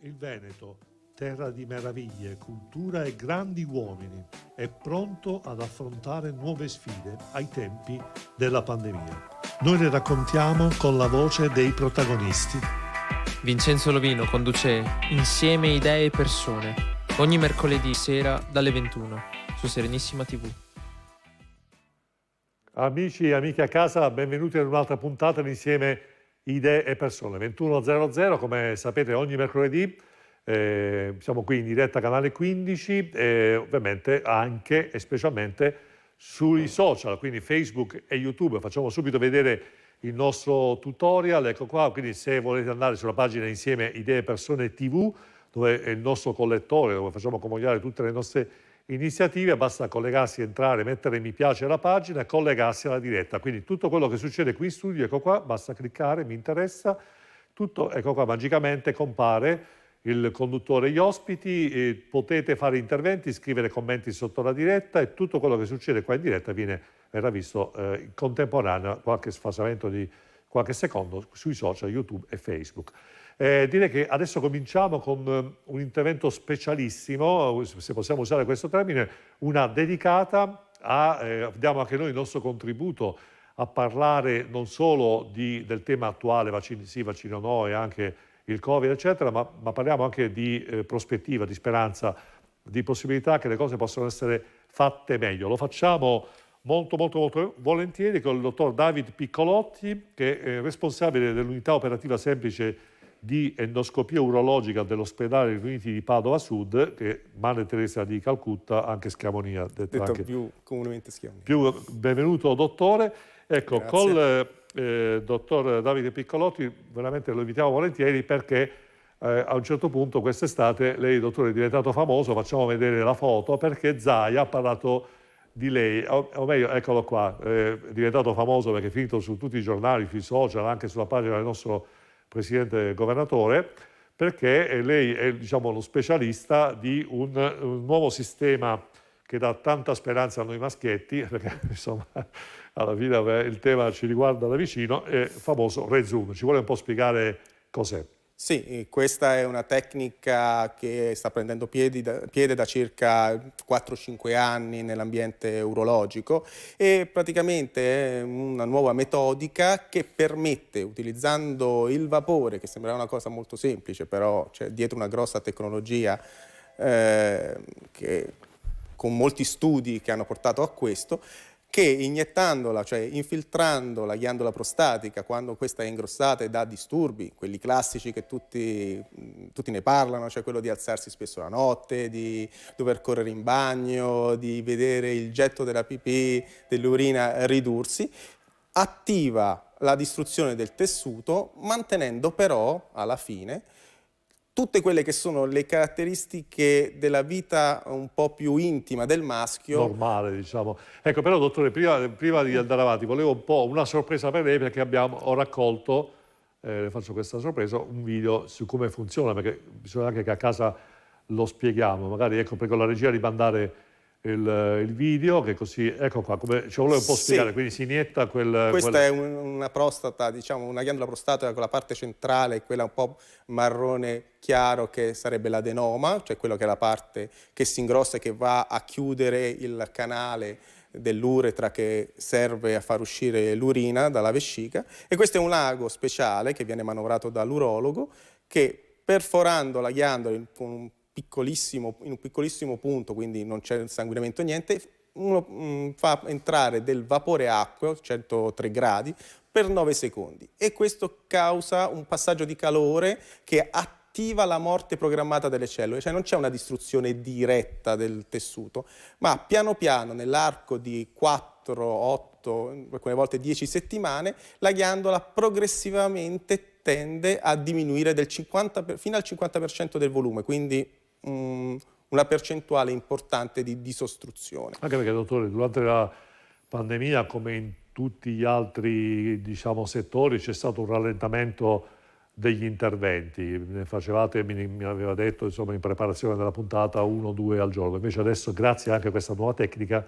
Il Veneto, terra di meraviglie, cultura e grandi uomini, è pronto ad affrontare nuove sfide ai tempi della pandemia. Noi le raccontiamo con la voce dei protagonisti. Vincenzo Lovino conduce Insieme Idee e Persone ogni mercoledì sera dalle 21 su Serenissima TV. Amici e amiche a casa, benvenuti ad un'altra puntata di Insieme Idee e Persone. 21.00, come sapete, ogni mercoledì siamo qui in diretta canale 15 e ovviamente anche e specialmente sui social, quindi Facebook e YouTube. Facciamo subito vedere il nostro tutorial, ecco qua, quindi se volete andare sulla pagina Insieme Idee e Persone TV, dove è il nostro collettore, dove facciamo convogliare tutte le nostre iniziative, basta collegarsi, entrare, mettere mi piace alla pagina e collegarsi alla diretta. Quindi tutto quello che succede qui in studio, ecco qua, basta cliccare, mi interessa, tutto, ecco qua, magicamente compare il conduttore e gli ospiti, potete fare interventi, scrivere commenti sotto la diretta e tutto quello che succede qua in diretta verrà visto in contemporanea, qualche sfasamento di qualche secondo sui social YouTube e Facebook. Direi che adesso cominciamo con un intervento specialissimo, se possiamo usare questo termine, una dedicata diamo anche noi il nostro contributo a parlare non solo del tema attuale, vaccini sì, vaccini no, e anche il Covid, eccetera, ma parliamo anche di prospettiva, di speranza, di possibilità che le cose possano essere fatte meglio. Lo facciamo molto volentieri con il dottor David Piccolotti, che è responsabile dell'unità operativa semplice di endoscopia urologica dell'ospedale Riuniti di Padova Sud, che è Madre Teresa di Calcutta, anche Schiavonia. Detto anche più comunemente Schiavonia. Benvenuto dottore. Ecco, grazie. Col dottor Davide Piccolotti veramente lo invitiamo volentieri perché a un certo punto quest'estate lei, dottore, è diventato famoso. Facciamo vedere la foto perché Zaia ha parlato di lei, o meglio, eccolo qua, è diventato famoso perché è finito su tutti i giornali, sui social, anche sulla pagina del nostro presidente governatore, perché lei è, diciamo, lo specialista di un nuovo sistema che dà tanta speranza a noi maschietti, perché insomma alla fine il tema ci riguarda da vicino, è il famoso Rezum. Ci vuole un po' spiegare cos'è? Sì, questa è una tecnica che sta prendendo piede da circa 4-5 anni nell'ambiente urologico e praticamente è una nuova metodica che permette, utilizzando il vapore, che sembrava una cosa molto semplice, però c'è dietro una grossa tecnologia con molti studi che hanno portato a questo, che iniettandola, cioè infiltrando la ghiandola prostatica quando questa è ingrossata e dà disturbi, quelli classici che tutti ne parlano, cioè quello di alzarsi spesso la notte, di dover correre in bagno, di vedere il getto della pipì, dell'urina ridursi, attiva la distruzione del tessuto, mantenendo però alla fine tutte quelle che sono le caratteristiche della vita un po' più intima del maschio. Normale, diciamo. Ecco, però, dottore, prima di andare avanti, volevo un po' una sorpresa per lei, perché ho raccolto, le faccio questa sorpresa, un video su come funziona, perché bisogna anche che a casa lo spieghiamo. Magari, ecco, prego la regia di mandare il video, che così, ecco qua, come ci vuole un po' spiegare, quindi si inietta Questa è una prostata, diciamo, una ghiandola prostatica con la parte centrale, quella un po' marrone chiaro che sarebbe l'adenoma, cioè quello che è la parte che si ingrossa e che va a chiudere il canale dell'uretra che serve a far uscire l'urina dalla vescica, e questo è un ago speciale che viene manovrato dall'urologo che, perforando la ghiandola in un piccolissimo punto, quindi non c'è insanguinamento niente, fa entrare del vapore acqueo, 103 gradi, per 9 secondi, e questo causa un passaggio di calore che attiva la morte programmata delle cellule, cioè non c'è una distruzione diretta del tessuto, ma piano piano nell'arco di 4, 8, alcune volte 10 settimane, la ghiandola progressivamente tende a diminuire fino al 50% del volume, quindi una percentuale importante di disostruzione. Anche perché, dottore, durante la pandemia, come in tutti gli altri, diciamo, settori, c'è stato un rallentamento degli interventi. Ne facevate, mi aveva detto, insomma, in preparazione della puntata, 1 o 2 al giorno. Invece adesso, grazie anche a questa nuova tecnica,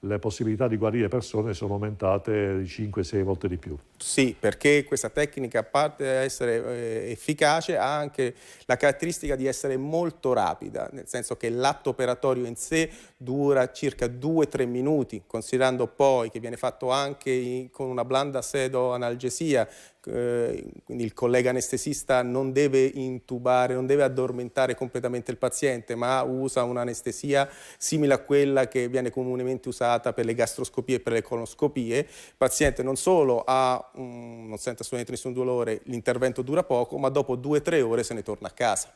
le possibilità di guarire persone sono aumentate di 5-6 volte di più. Sì, perché questa tecnica, a parte essere efficace, ha anche la caratteristica di essere molto rapida, nel senso che l'atto operatorio in sé dura circa 2-3 minuti, considerando poi che viene fatto anche con una blanda sedoanalgesia, quindi il collega anestesista non deve intubare, non deve addormentare completamente il paziente, ma usa un'anestesia simile a quella che viene comunemente usata per le gastroscopie e per le colonoscopie. Il paziente non solo non sente assolutamente nessun dolore, l'intervento dura poco, ma dopo 2-3 ore se ne torna a casa.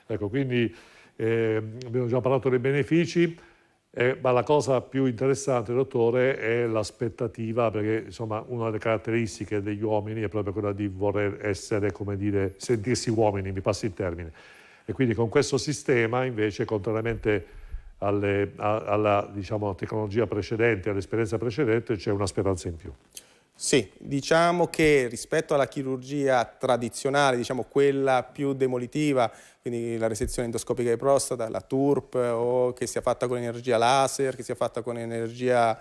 Ecco, quindi abbiamo già parlato dei benefici, ma la cosa più interessante, dottore, è l'aspettativa, perché insomma una delle caratteristiche degli uomini è proprio quella di voler essere, come dire, sentirsi uomini, mi passi il termine. E quindi con questo sistema, invece, contrariamente alla diciamo, tecnologia precedente, all'esperienza precedente, c'è una speranza in più. Sì, diciamo che rispetto alla chirurgia tradizionale, diciamo quella più demolitiva, quindi la resezione endoscopica di prostata, la TURP, o che sia fatta con energia laser, che sia fatta con energia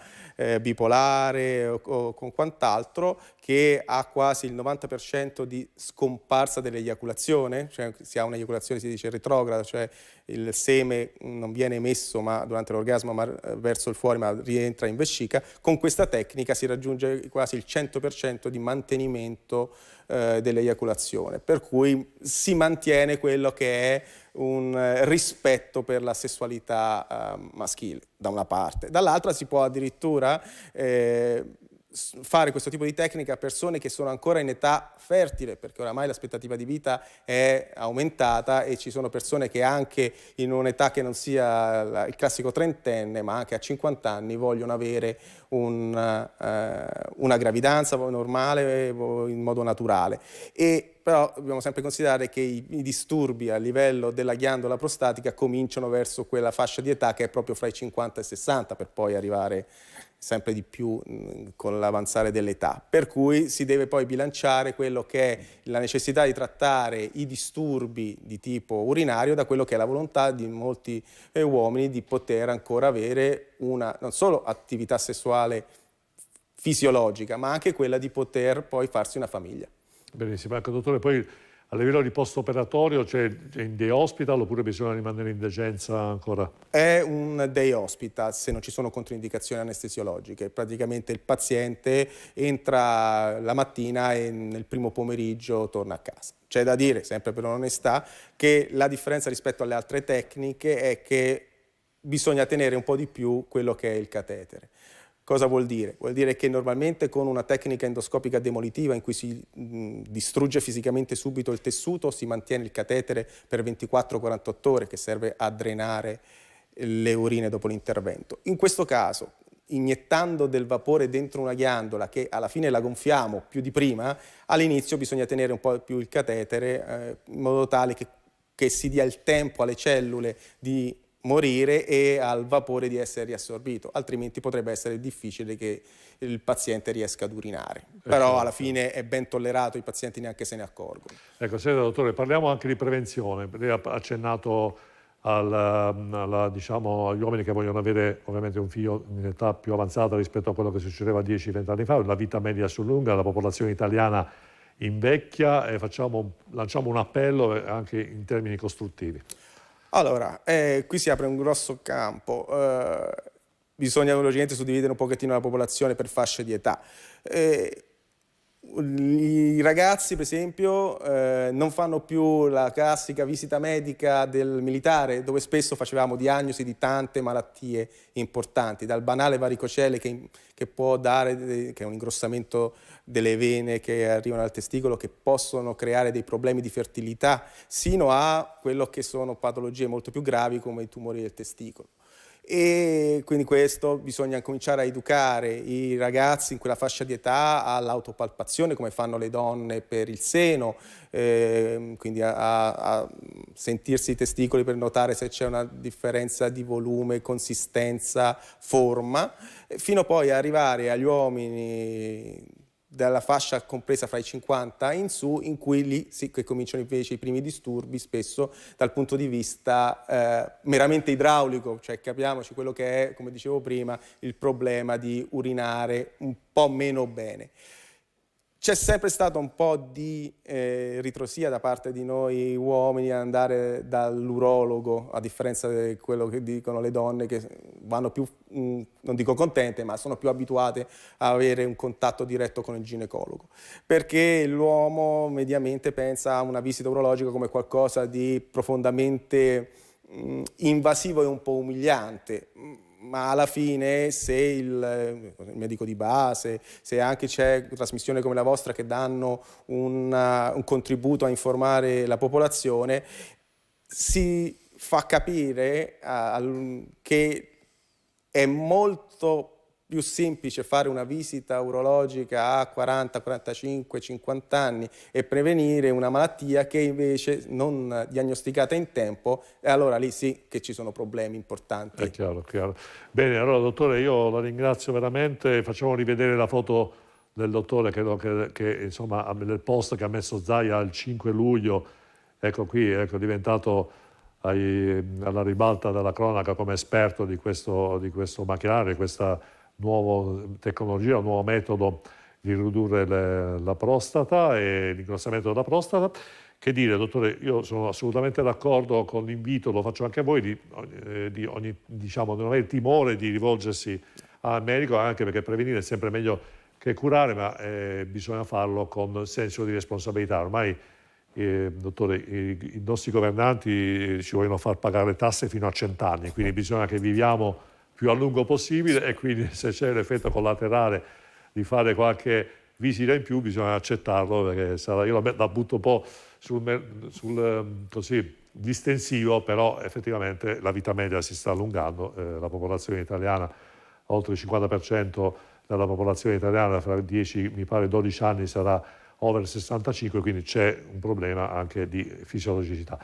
bipolare o con quant'altro, che ha quasi il 90% di scomparsa dell'eiaculazione, cioè si ha un'eiaculazione, si dice retrograda, cioè il seme non viene emesso durante l'orgasmo ma verso il fuori, ma rientra in vescica. Con questa tecnica si raggiunge quasi il 100% di mantenimento dell'eiaculazione, per cui si mantiene quello che è un rispetto per la sessualità maschile, da una parte. Dall'altra si può addirittura fare questo tipo di tecnica a persone che sono ancora in età fertile, perché oramai l'aspettativa di vita è aumentata e ci sono persone che anche in un'età che non sia il classico trentenne, ma anche a 50 anni vogliono avere una gravidanza normale in modo naturale. Però dobbiamo sempre considerare che i disturbi a livello della ghiandola prostatica cominciano verso quella fascia di età che è proprio fra i 50 e i 60, per poi arrivare sempre di più con l'avanzare dell'età, per cui si deve poi bilanciare quello che è la necessità di trattare i disturbi di tipo urinario da quello che è la volontà di molti uomini di poter ancora avere una non solo attività sessuale fisiologica, ma anche quella di poter poi farsi una famiglia. Benissimo, ecco dottore, poi a livello di post-operatorio c'è in day hospital oppure bisogna rimanere in degenza ancora? È un day hospital se non ci sono controindicazioni anestesiologiche. Praticamente il paziente entra la mattina e nel primo pomeriggio torna a casa. C'è da dire, sempre per onestà, che la differenza rispetto alle altre tecniche è che bisogna tenere un po' di più quello che è il catetere. Cosa vuol dire? Vuol dire che normalmente con una tecnica endoscopica demolitiva in cui si distrugge fisicamente subito il tessuto si mantiene il catetere per 24-48 ore che serve a drenare le urine dopo l'intervento. In questo caso, iniettando del vapore dentro una ghiandola che alla fine la gonfiamo più di prima, all'inizio bisogna tenere un po' più il catetere in modo tale che si dia il tempo alle cellule di morire e al vapore di essere riassorbito, altrimenti potrebbe essere difficile che il paziente riesca ad urinare. Però alla fine è ben tollerato, i pazienti neanche se ne accorgono. Ecco, senta dottore, parliamo anche di prevenzione. Lei ha accennato diciamo, agli uomini che vogliono avere ovviamente un figlio in età più avanzata rispetto a quello che succedeva 10-20 anni fa, la vita media si allunga, la popolazione italiana invecchia e lanciamo un appello anche in termini costruttivi. Allora, qui si apre un grosso campo, bisogna logicamente suddividere un pochettino la popolazione per fasce di età. I ragazzi, per esempio, non fanno più la classica visita medica del militare, dove spesso facevamo diagnosi di tante malattie importanti, dal banale varicocele che può dare, che è un ingrossamento delle vene che arrivano al testicolo, che possono creare dei problemi di fertilità, sino a quello che sono patologie molto più gravi come i tumori del testicolo. E quindi questo bisogna cominciare a educare i ragazzi in quella fascia di età all'autopalpazione come fanno le donne per il seno, quindi a sentirsi i testicoli per notare se c'è una differenza di volume, consistenza, forma, fino poi a arrivare agli uomini della fascia compresa fra i 50 in su, in cui lì sì che cominciano invece i primi disturbi, spesso dal punto di vista meramente idraulico, cioè capiamoci quello che è, come dicevo prima, il problema di urinare un po' meno bene. C'è sempre stato un po' di ritrosia da parte di noi uomini ad andare dall'urologo, a differenza di quello che dicono le donne, che vanno più, non dico contente, ma sono più abituate a avere un contatto diretto con il ginecologo. Perché l'uomo mediamente pensa a una visita urologica come qualcosa di profondamente invasivo e un po' umiliante. Ma alla fine, se il medico di base, se anche c'è trasmissioni come la vostra che danno un contributo a informare la popolazione, si fa capire che è molto più semplice fare una visita urologica a 40, 45, 50 anni e prevenire una malattia che invece non diagnosticata in tempo, e allora lì sì che ci sono problemi importanti. È chiaro, chiaro. Bene, allora dottore, io la ringrazio veramente, facciamo rivedere la foto del dottore che insomma nel post che ha messo Zaia il 5 luglio, ecco qui, ecco, è diventato alla ribalta della cronaca come esperto di questo macchinario, questa nuova tecnologia, un nuovo metodo di ridurre la prostata e l'ingrossamento della prostata. Che dire, dottore, io sono assolutamente d'accordo con l'invito, lo faccio anche a voi, diciamo, non avere timore di rivolgersi al medico, anche perché prevenire è sempre meglio che curare, ma bisogna farlo con senso di responsabilità. Ormai, dottore, i nostri governanti ci vogliono far pagare tasse fino a 100 anni, quindi bisogna che viviamo più a lungo possibile, e quindi se c'è l'effetto collaterale di fare qualche visita in più bisogna accettarlo, perché io la butto un po' così distensivo, però effettivamente la vita media si sta allungando, la popolazione italiana, oltre il 50% della popolazione italiana fra 10, mi pare 12 anni sarà over 65, quindi c'è un problema anche di fisiologicità.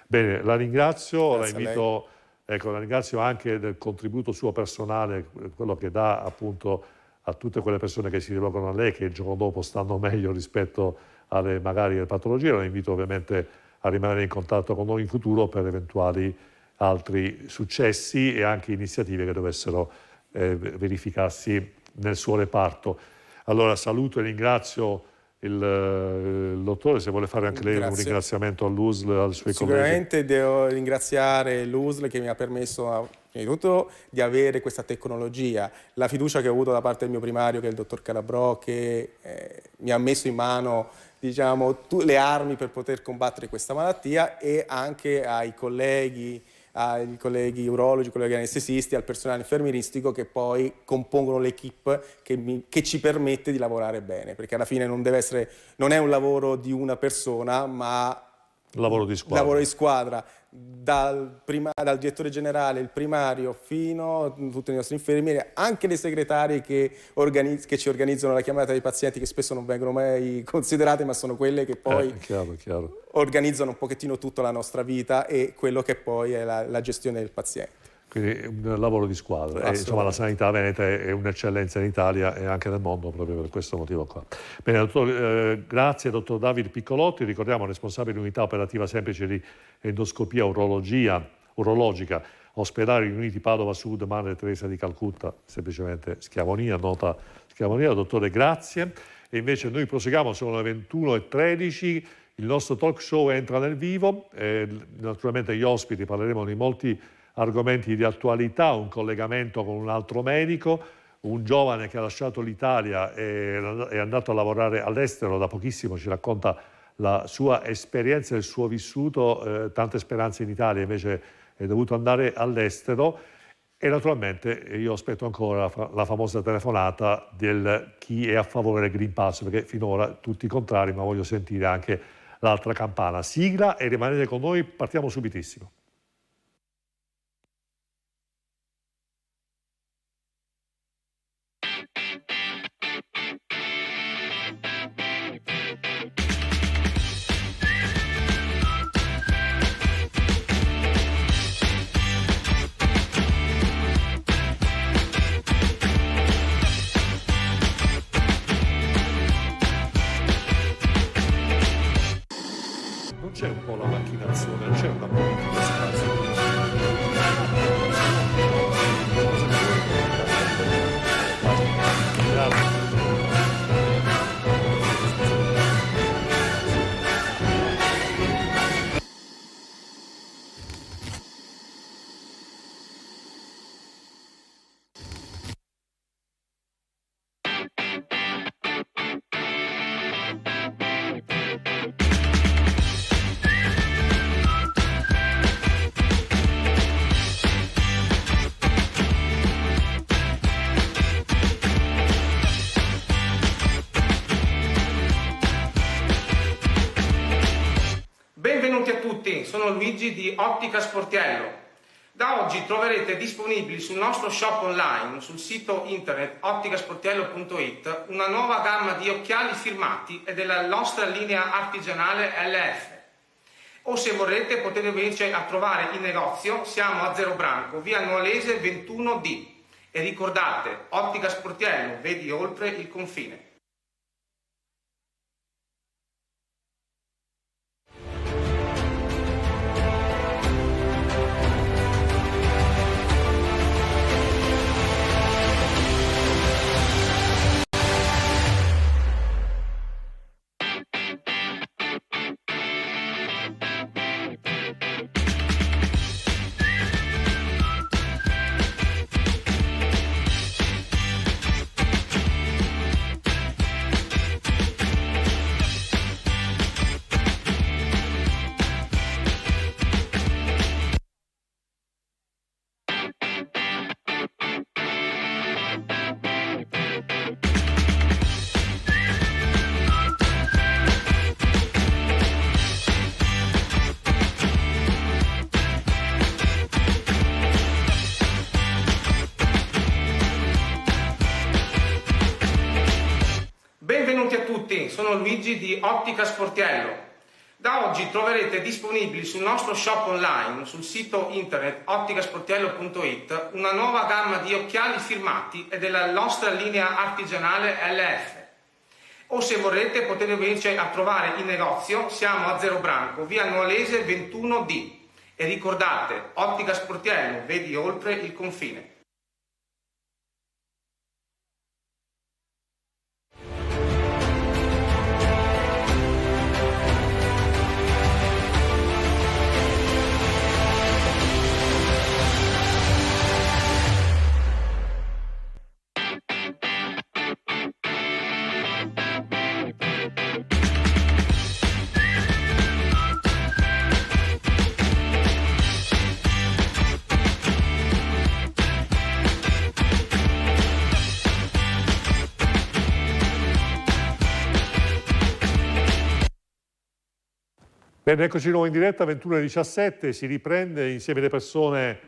Bene, la ringrazio, la invito. Ecco, la ringrazio anche del contributo suo personale, quello che dà appunto a tutte quelle persone che si rivolgono a lei, che il giorno dopo stanno meglio rispetto alle magari patologie. La invito ovviamente a rimanere in contatto con noi in futuro per eventuali altri successi e anche iniziative che dovessero verificarsi nel suo reparto. Allora saluto e ringrazio il dottore, se vuole fare anche lei un ringraziamento all'USL, ai suoi colleghi. Sicuramente devo ringraziare l'USL che mi ha permesso prima di tutto di avere questa tecnologia, la fiducia che ho avuto da parte del mio primario, che è il dottor Calabrò, che mi ha messo in mano, diciamo, le armi per poter combattere questa malattia, e anche ai colleghi urologi, colleghi anestesisti, al personale infermieristico che poi compongono l'equipe che ci permette di lavorare bene, perché alla fine non è un lavoro di una persona, ma lavoro di squadra. Dal direttore generale, il primario, fino a tutti i nostri infermieri, anche le segretarie che ci organizzano la chiamata dei pazienti, che spesso non vengono mai considerate, ma sono quelle che poi chiaro. organizzano un pochettino tutta la nostra vita e quello che poi è la gestione del paziente. Quindi un lavoro di squadra. Insomma, la sanità veneta è un'eccellenza in Italia e anche nel mondo, proprio per questo motivo qua. Bene, grazie dottor Davide Piccolotti, ricordiamo responsabile unità operativa semplice di endoscopia urologica, ospedali riuniti Padova Sud, Madre Teresa di Calcutta, semplicemente Schiavonia, nota Schiavonia. Dottore, grazie. E invece noi proseguiamo, sono le 21:13, il nostro talk show entra nel vivo, naturalmente gli ospiti parleremo di molti argomenti di attualità, un collegamento con un altro medico, un giovane che ha lasciato l'Italia e è andato a lavorare all'estero da pochissimo, ci racconta la sua esperienza, il suo vissuto, tante speranze in Italia, invece è dovuto andare all'estero, e naturalmente io aspetto ancora la famosa telefonata del chi è a favore del Green Pass, perché finora tutti contrari, ma voglio sentire anche l'altra campana. Sigla e rimanete con noi, partiamo subitissimo. c'è un po' la macchinazione, c'è una politica spazio. Benvenuti a tutti, sono Luigi di Ottica Sportiello. Da oggi troverete disponibili sul nostro shop online, sul sito internet otticasportiello.it, una nuova gamma di occhiali firmati e della nostra linea artigianale LF. O se vorrete potete venirci a trovare in negozio, siamo a Zero Branco, via Nuolese 21D. E ricordate, Ottica Sportiello, vedi oltre il confine. Benvenuti a tutti, sono Luigi di Ottica Sportiello. Da oggi troverete disponibili sul nostro shop online, sul sito internet otticasportiello.it, una nuova gamma di occhiali firmati e della nostra linea artigianale LF. O se vorrete potete venirci a trovare in negozio, siamo a Zero Branco, via Nuolese 21D. E ricordate, Ottica Sportiello, vedi oltre il confine. Bene, eccoci di nuovo in diretta, 21:17, si riprende insieme alle persone,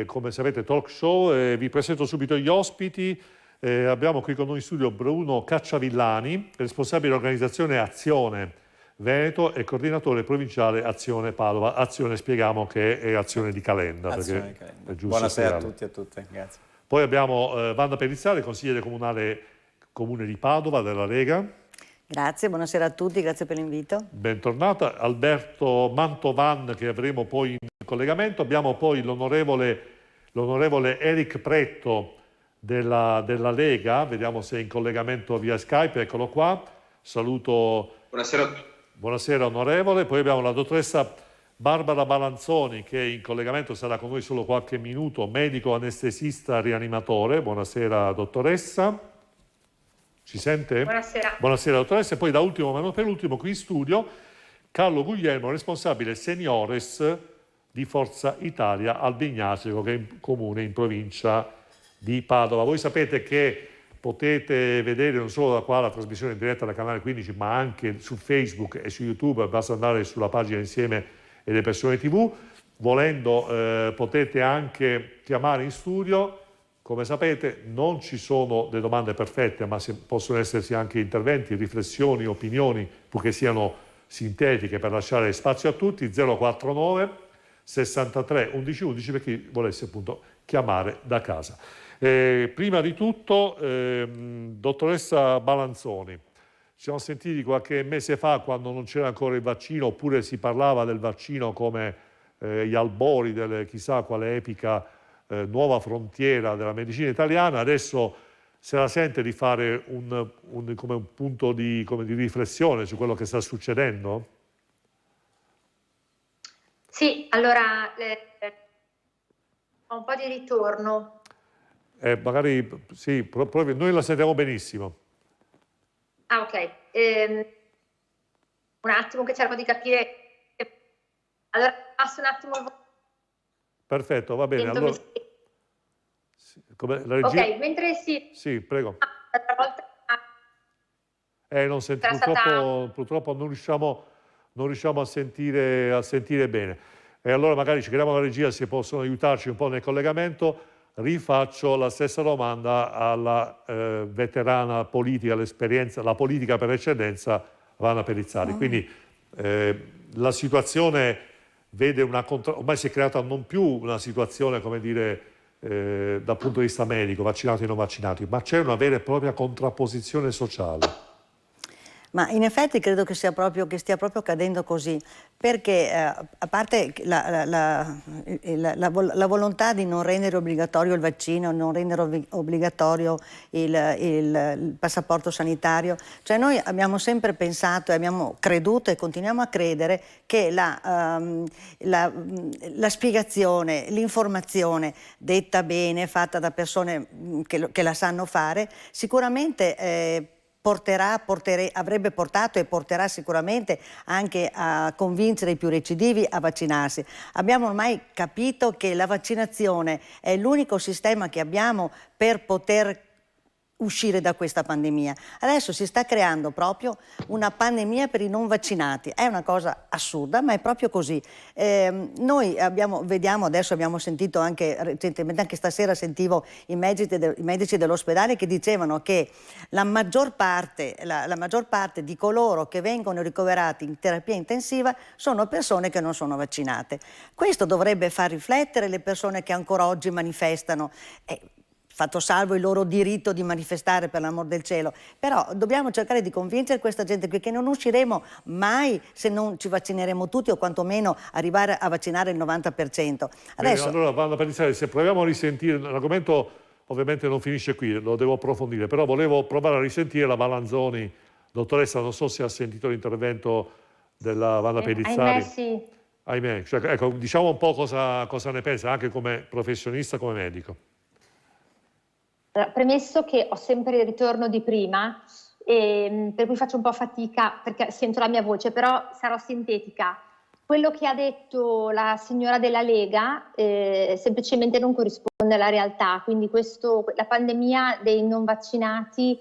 come sapete, talk show. Vi presento subito gli ospiti. Abbiamo qui con noi in studio Bruno Cacciavillani, responsabile dell'organizzazione Azione Veneto e coordinatore provinciale Azione Padova. Azione, spieghiamo che è Azione di Calenda. Azione perché di Calenda. È giusto Buonasera spiegarlo. a tutti e a tutte, grazie. Poi abbiamo Wanda Perizzale, consigliere comunale Comune di Padova della Lega. Grazie, buonasera a tutti, grazie per l'invito. Bentornata. Alberto Mantovan, che avremo poi in collegamento. Abbiamo poi l'onorevole Eric Pretto della Lega, vediamo se è in collegamento via Skype, eccolo qua. Saluto. Buonasera. Buonasera onorevole. Poi abbiamo la dottoressa Barbara Balanzoni, che in collegamento sarà con noi solo qualche minuto, medico anestesista rianimatore. Buonasera dottoressa. Ci sente? Buonasera. Buonasera dottoressa. E poi da ultimo, ma non per ultimo, qui in studio, Carlo Guglielmo, responsabile seniores di Forza Italia al Bignasio, che è un comune in provincia di Padova. Voi sapete che potete vedere non solo da qua la trasmissione in diretta da Canale 15, ma anche su Facebook e su YouTube, basta andare sulla pagina Insieme e le Persone TV. Volendo potete anche chiamare in studio. Come sapete non ci sono delle domande perfette, ma possono esserci anche interventi, riflessioni, opinioni, purché siano sintetiche per lasciare spazio a tutti. 049 63 11 11 per chi volesse appunto chiamare da casa. Prima di tutto, dottoressa Balanzoni, Ci siamo sentiti qualche mese fa, quando non c'era ancora il vaccino, oppure si parlava del vaccino come gli albori delle chissà quale epica nuova frontiera della medicina italiana. Adesso se la sente di fare come un punto di riflessione su quello che sta succedendo? Sì, allora ho un po' di ritorno. Magari sì, proprio noi la sentiamo benissimo. Ah, ok. Un attimo che cerco di capire. Allora, passo un attimo il Perfetto, va bene. sento Allora, la regia... Ok, mentre sì. Sì, prego. L'altra volta Non sento, era stata... purtroppo non riusciamo a sentire bene. E allora magari ci chiediamo alla regia se possono aiutarci un po' nel collegamento. Rifaccio la stessa domanda alla veterana politica, l'esperienza, la politica per eccellenza, Vanna Pellizzari. Quindi la situazione vede ormai si è creata non più una situazione, come dire, dal punto di vista medico, vaccinati e non vaccinati, ma c'è una vera e propria contrapposizione sociale. Ma in effetti credo che stia proprio accadendo così, perché a parte la volontà di non rendere obbligatorio il vaccino, non rendere obbligatorio il passaporto sanitario, cioè noi abbiamo sempre pensato e abbiamo creduto e continuiamo a credere che la spiegazione, l'informazione detta bene, fatta da persone che la sanno fare, sicuramente avrebbe portato e porterà sicuramente anche a convincere i più recidivi a vaccinarsi. Abbiamo ormai capito che la vaccinazione è l'unico sistema che abbiamo per poter uscire da questa pandemia. Adesso si sta creando proprio una pandemia per i non vaccinati. È una cosa assurda, ma è proprio così. Noi vediamo, adesso abbiamo sentito anche recentemente, anche stasera sentivo i medici dell'ospedale che dicevano che la maggior parte di coloro che vengono ricoverati in terapia intensiva sono persone che non sono vaccinate. Questo dovrebbe far riflettere le persone che ancora oggi manifestano. Fatto salvo il loro diritto di manifestare, per l'amor del cielo, però dobbiamo cercare di convincere questa gente qui che non usciremo mai se non ci vaccineremo tutti, o quantomeno arrivare a vaccinare il 90%. Adesso... Allora, Vanna Pellizzari, se proviamo a risentire, l'argomento ovviamente non finisce qui, lo devo approfondire, però volevo provare a risentire la Malanzoni. Dottoressa, non so se ha sentito l'intervento della Vanna Pellizzari. Ahimè, sì. Ahimè, cioè, ecco, diciamo un po' cosa ne pensa, anche come professionista, come medico. Premesso che ho sempre il ritorno di prima, per cui faccio un po' fatica perché sento la mia voce, però sarò sintetica. Quello che ha detto la signora della Lega semplicemente non corrisponde alla realtà, quindi la pandemia dei non vaccinati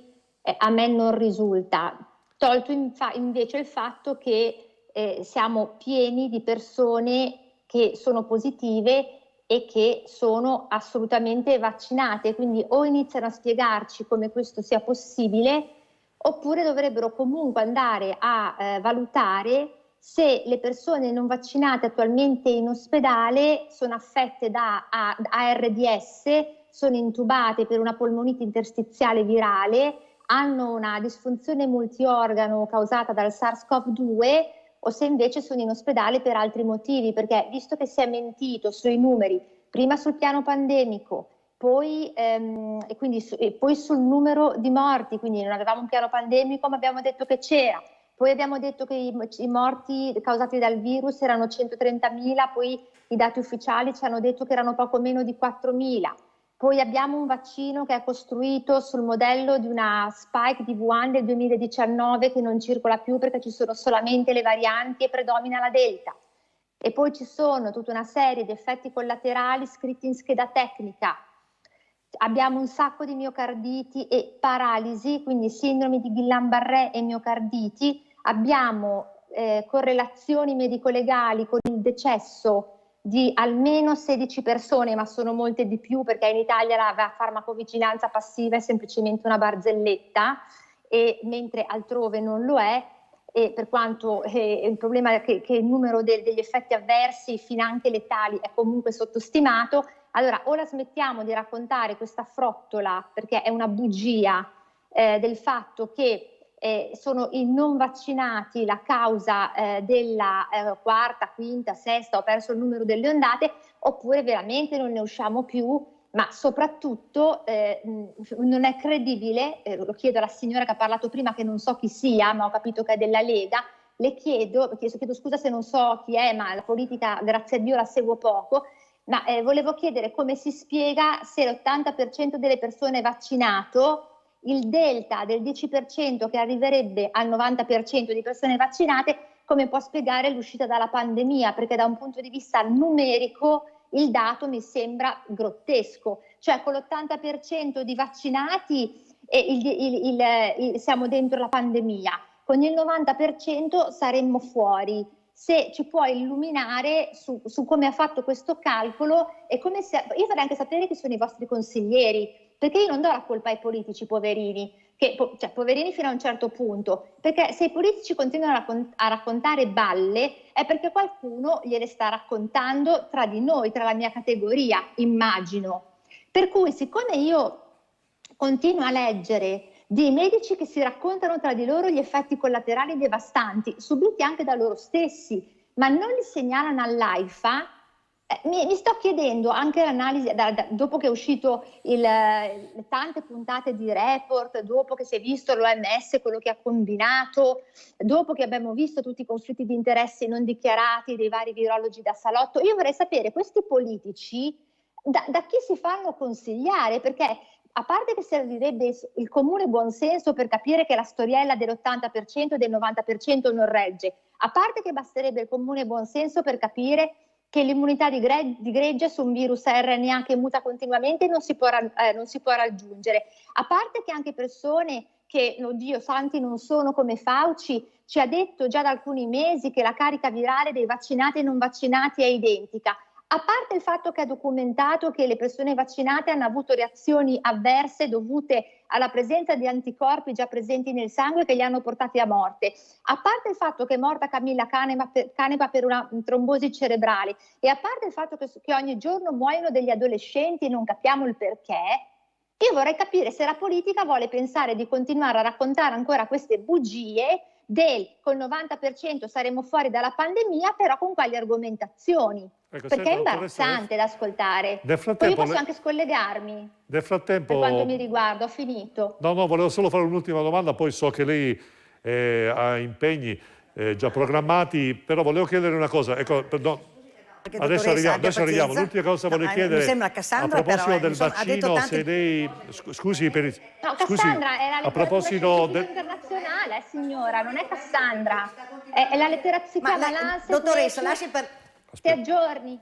a me non risulta, tolto invece il fatto che siamo pieni di persone che sono positive e che sono assolutamente vaccinate, quindi o iniziano a spiegarci come questo sia possibile, oppure dovrebbero comunque andare a valutare se le persone non vaccinate attualmente in ospedale sono affette da ARDS, sono intubate per una polmonite interstiziale hanno una disfunzione multiorgano causata dal SARS-CoV-2 o se invece sono in ospedale per altri motivi, perché visto che si è mentito sui numeri, prima sul piano pandemico, poi sul numero di morti, quindi non avevamo un piano pandemico ma abbiamo detto che c'era, poi abbiamo detto che i morti causati dal virus erano 130.000, poi i dati ufficiali ci hanno detto che erano poco meno di 4.000. Poi abbiamo un vaccino che è costruito sul modello di una spike di Wuhan del 2019 che non circola più perché ci sono solamente le varianti e predomina la Delta. E poi ci sono tutta una serie di effetti collaterali scritti in scheda tecnica. Abbiamo un sacco di miocarditi e paralisi, quindi sindromi di Guillain-Barré e miocarditi. Abbiamo correlazioni medico-legali con il decesso di almeno 16 persone, ma sono molte di più perché in Italia la farmacovigilanza passiva è semplicemente una barzelletta, mentre altrove non lo è, e per quanto il problema è che il numero degli effetti avversi, finanche letali, è comunque sottostimato. Allora, o la smettiamo di raccontare questa frottola, perché è una bugia, del fatto che sono i non vaccinati la causa della quarta, quinta, sesta, ho perso il numero delle ondate, oppure veramente non ne usciamo più, ma soprattutto non è credibile, lo chiedo alla signora che ha parlato prima, che non so chi sia, ma ho capito che è della Lega, le chiedo scusa se non so chi è, ma la politica grazie a Dio la seguo poco, ma volevo chiedere come si spiega se l'80% delle persone vaccinato, il delta del 10% che arriverebbe al 90% di persone vaccinate, come può spiegare l'uscita dalla pandemia, perché da un punto di vista numerico il dato mi sembra grottesco, cioè con l'80% di vaccinati siamo dentro la pandemia, con il 90% saremmo fuori. Se ci può illuminare su come ha fatto questo calcolo e come io vorrei anche sapere chi sono i vostri consiglieri, perché io non do la colpa ai politici poverini, cioè poverini fino a un certo punto, perché se i politici continuano a raccontare balle è perché qualcuno gliele sta raccontando tra di noi, tra la mia categoria, immagino. Per cui siccome io continuo a leggere di medici che si raccontano tra di loro gli effetti collaterali devastanti, subiti anche da loro stessi, ma non li segnalano all'AIFA, mi sto chiedendo anche l'analisi, dopo che è uscito tante puntate di report, dopo che si è visto l'OMS, quello che ha combinato, dopo che abbiamo visto tutti i conflitti di interessi non dichiarati dei vari virologi da salotto, io vorrei sapere questi politici da chi si fanno consigliare, perché a parte che servirebbe il comune buonsenso per capire che la storiella dell'80% e del 90% non regge, a parte che basterebbe il comune buonsenso per capire che l'immunità di gregge su un virus RNA che muta continuamente non si può raggiungere, a parte che anche persone che, oddio, santi non sono, come Fauci, ci ha detto già da alcuni mesi che la carica virale dei vaccinati e non vaccinati è identica, a parte il fatto che ha documentato che le persone vaccinate hanno avuto reazioni avverse dovute alla presenza di anticorpi già presenti nel sangue che li hanno portati a morte, a parte il fatto che è morta Camilla Canepa per una trombosi cerebrale e a parte il fatto che ogni giorno muoiono degli adolescenti e non capiamo il perché, io vorrei capire se la politica vuole pensare di continuare a raccontare ancora queste bugie col 90% saremo fuori dalla pandemia, però con quali argomentazioni? Ecco, perché è imbarazzante da ascoltare. Poi io posso anche scollegarmi. Nel frattempo, per quanto mi riguarda, ho finito. No, volevo solo fare un'ultima domanda, poi so che lei ha impegni già programmati, però volevo chiedere una cosa. Ecco, adesso arriviamo. L'ultima cosa volevo chiedere, mi sembra Cassandra, a proposito però, del insomma, vaccino, se lei... Scusi, Cassandra è la letteratura internazionale, signora, non è Cassandra. È la letteratura Lancet. Dottoressa, lasci per... Ti aggiorni.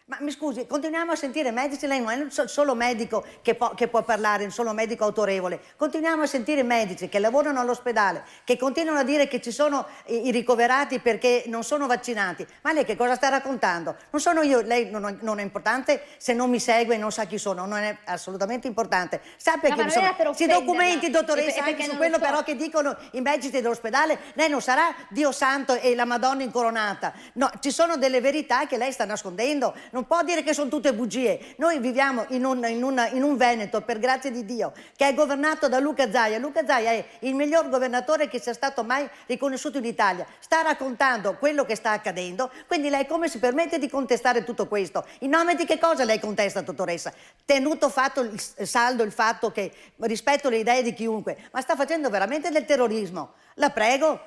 Ma mi scusi, continuiamo a sentire medici, lei non è il solo medico che può parlare, il solo medico autorevole. Continuiamo a sentire medici che lavorano all'ospedale, che continuano a dire che ci sono i ricoverati perché non sono vaccinati. Ma lei che cosa sta raccontando? Non sono io, lei non è importante se non mi segue e non sa chi sono, non è assolutamente importante. Sappia che si documenti, dottoressa, anche su quello però che dicono i medici dell'ospedale, lei non sarà Dio santo e la Madonna incoronata. No, ci sono delle verità che lei sta nascondendo. Non può dire che sono tutte bugie. Noi viviamo in un Veneto, per grazia di Dio, che è governato da Luca Zaia. Luca Zaia è il miglior governatore che sia stato mai riconosciuto in Italia. Sta raccontando quello che sta accadendo, quindi lei come si permette di contestare tutto questo? In nome di che cosa lei contesta, dottoressa? Tenuto fatto il saldo il fatto che rispetto le idee di chiunque, ma sta facendo veramente del terrorismo. La prego,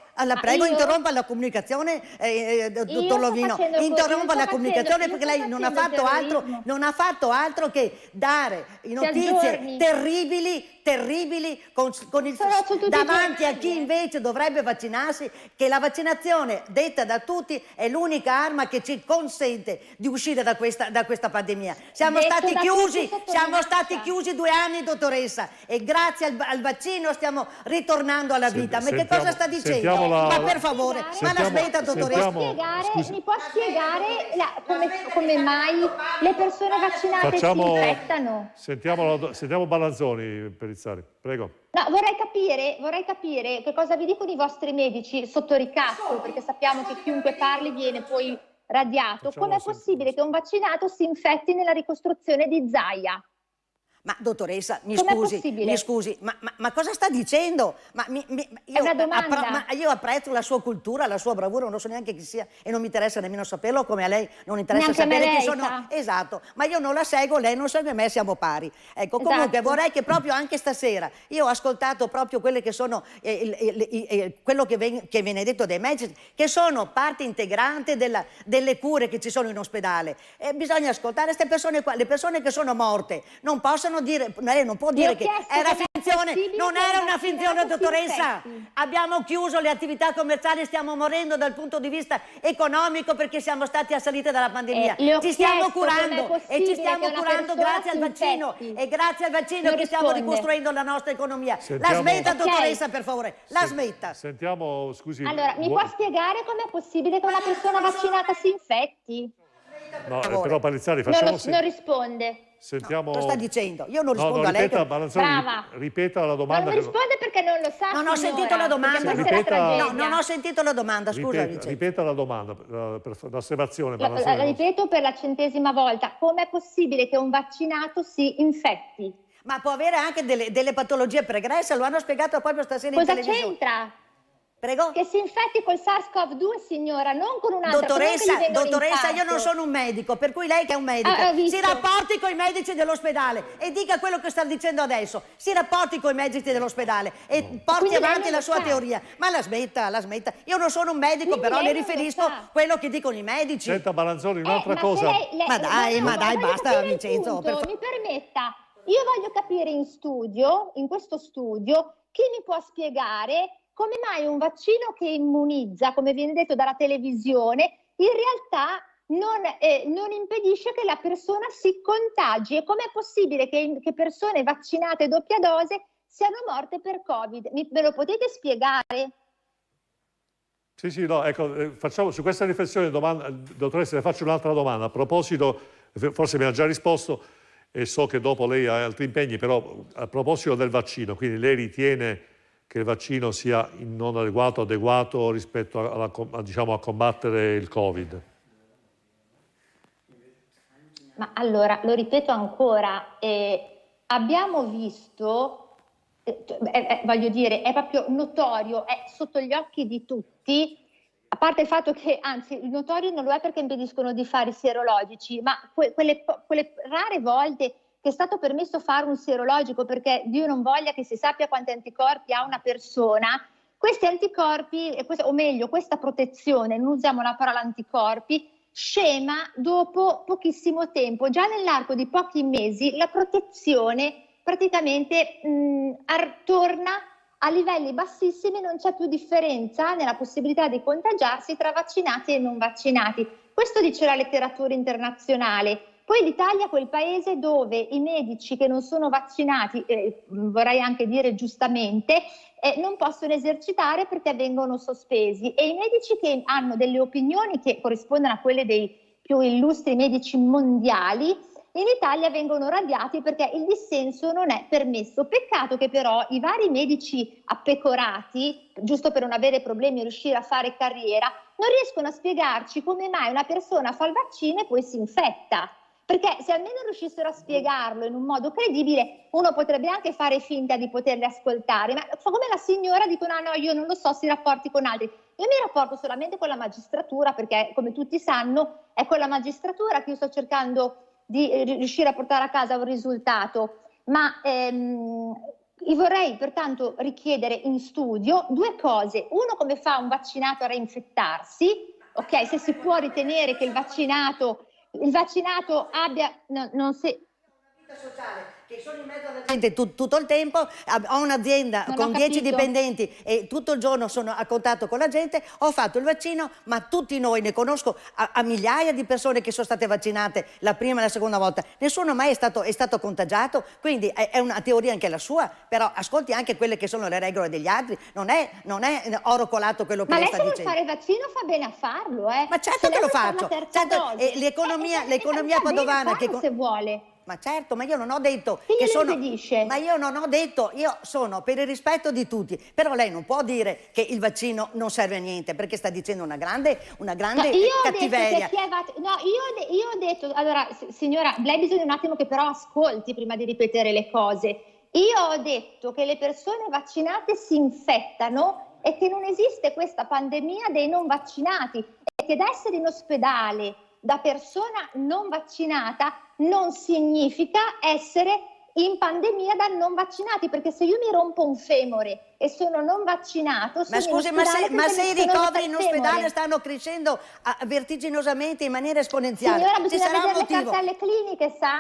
interrompa la comunicazione, dottor Lovino, interrompa la comunicazione perché lei non ha fatto altro che dare notizie terribili davanti a chi invece dovrebbe vaccinarsi, che la vaccinazione, detta da tutti, è l'unica arma che ci consente di uscire da questa pandemia. Siamo stati chiusi 2 anni, dottoressa, e grazie al vaccino stiamo ritornando alla vita. Ma che cosa sta dicendo? Ma per favore, ma la smetta, dottoressa. Mi può spiegare come mai le persone vaccinate si infettano? Sentiamo Balanzoni, Perizzari, prego. No, vorrei capire che cosa vi dicono i vostri medici sotto ricatto, perché sappiamo che chiunque parli viene poi radiato. Com'è possibile che un vaccinato si infetti nella ricostruzione di Zaia? Ma dottoressa, mi Com'è scusi, possibile? ma cosa sta dicendo? È una domanda. Io apprezzo la sua cultura, la sua bravura, non so neanche chi sia e non mi interessa nemmeno saperlo, come a lei non interessa Neanche a me sapere chi lei, sono. sa? Esatto, ma io non la seguo, lei non segue me, siamo pari. Ecco, comunque Esatto. vorrei che proprio anche stasera, io ho ascoltato proprio quelle che sono, quello che viene detto dai medici, che sono parte integrante delle cure che ci sono in ospedale. E bisogna ascoltare queste persone qua, le persone che sono morte, non possono dire, lei non può dire che era finzione, non era una finzione, dottoressa. Abbiamo chiuso le attività commerciali, stiamo morendo dal punto di vista economico perché siamo stati assaliti dalla pandemia. Ci stiamo curando e ci stiamo curando grazie al vaccino e grazie al vaccino che stiamo ricostruendo la nostra economia. La smetta, dottoressa, per favore, la smetta. Sentiamo, scusi. Allora, mi può spiegare com'è possibile che una persona vaccinata si infetti? No, però Palizzari, facciamo... Non risponde. Sentiamo... Lo sta dicendo, io non rispondo a lei. Ripeta, Balanzoni, Brava. ripeta la domanda. Non mi risponde perché non lo sa. Non ho sentito la domanda. Non ho sentito la domanda, scusa. Ripeta la domanda, l'osservazione. La ripeto per la 100ª volta. Com'è possibile che un vaccinato si infetti? Ma può avere anche delle patologie pregresse, lo hanno spiegato proprio stasera in televisione. Cosa c'entra? Prego? Che si infetti col SARS-CoV-2, signora, non con un'altra. Dottoressa, io non sono un medico, per cui lei che è un medico, si rapporti con i medici dell'ospedale e dica quello che sta dicendo adesso. Si rapporti con i medici dell'ospedale e porti avanti la sua teoria. Ma la smetta. Io non sono un medico, però le riferisco quello che dicono i medici. Senta, Balanzoni, un'altra cosa. Ma dai, basta, Vincenzo. Mi permetta, io voglio capire in questo studio, chi mi può spiegare come mai un vaccino che immunizza, come viene detto dalla televisione, in realtà non impedisce che la persona si contagi. E com'è possibile che persone vaccinate doppia dose siano morte per Covid? Me lo potete spiegare? Sì, no, ecco, facciamo su questa riflessione, dottoressa, le faccio un'altra domanda. A proposito, forse mi ha già risposto e so che dopo lei ha altri impegni, però a proposito del vaccino, quindi lei ritiene che il vaccino sia non adeguato rispetto a combattere il Covid? Ma allora, lo ripeto ancora, abbiamo visto, voglio dire, è proprio notorio, è sotto gli occhi di tutti, a parte il fatto che, anzi, il notorio non lo è perché impediscono di fare i serologici, ma quelle rare volte che è stato permesso fare un serologico perché Dio non voglia che si sappia quanti anticorpi ha una persona, questi anticorpi, o meglio questa protezione, non usiamo la parola anticorpi, scema dopo pochissimo tempo. Già nell'arco di pochi mesi la protezione praticamente torna a livelli bassissimi, non c'è più differenza nella possibilità di contagiarsi tra vaccinati e non vaccinati. Questo dice la letteratura internazionale. Poi l'Italia è quel paese dove i medici che non sono vaccinati, vorrei anche dire giustamente, non possono esercitare perché vengono sospesi, e i medici che hanno delle opinioni che corrispondono a quelle dei più illustri medici mondiali in Italia vengono radiati perché il dissenso non è permesso. Peccato che però i vari medici appecorati, giusto per non avere problemi e riuscire a fare carriera, non riescono a spiegarci come mai una persona fa il vaccino e poi si infetta. Perché se almeno riuscissero a spiegarlo in un modo credibile, uno potrebbe anche fare finta di poterli ascoltare. Ma come la signora dicono: no, io non lo so, si rapporti con altri. Io mi rapporto solamente con la magistratura, perché come tutti sanno è con la magistratura che io sto cercando di riuscire a portare a casa un risultato. Ma io vorrei pertanto richiedere in studio due cose. Uno, come fa un vaccinato a reinfettarsi? Ok, se si può ritenere che il vaccinato abbia non si sociale, che sono in mezzo alla gente tutto il tempo. Ho un'azienda con 10 dipendenti e tutto il giorno sono a contatto con la gente. Ho fatto il vaccino, ma tutti noi, ne conosco a migliaia di persone che sono state vaccinate la prima e la seconda volta, nessuno mai è stato contagiato, quindi è una teoria anche la sua, però ascolti anche quelle che sono le regole degli altri, non è oro colato quello che lei sta dicendo. Ma lei se vuole fare il vaccino fa bene a farlo, Ma certo che lo faccio, certo, l'economia padovana che se vuole. Ma certo, ma io non ho detto Chi che glielo sono... impedisce? Ma io non ho detto, io sono per il rispetto di tutti, però lei non può dire che il vaccino non serve a niente, perché sta dicendo una grande No, io ho detto cattiveria. che chi è no, io ho detto, allora signora, lei bisogna un attimo che però ascolti prima di ripetere le cose. Io ho detto che le persone vaccinate si infettano e che non esiste questa pandemia dei non vaccinati e che essere in ospedale da persona non vaccinata non significa essere in pandemia da non vaccinati, perché se io mi rompo un femore e sono non vaccinato, Ma sono in scusi, ospedale ma perché se i mi sono rotta ricoveri il in ospedale femore. stanno crescendo vertiginosamente in maniera esponenziale, Signora, ci bisogna sarà un vedere le motivo. cartelle cliniche, sa?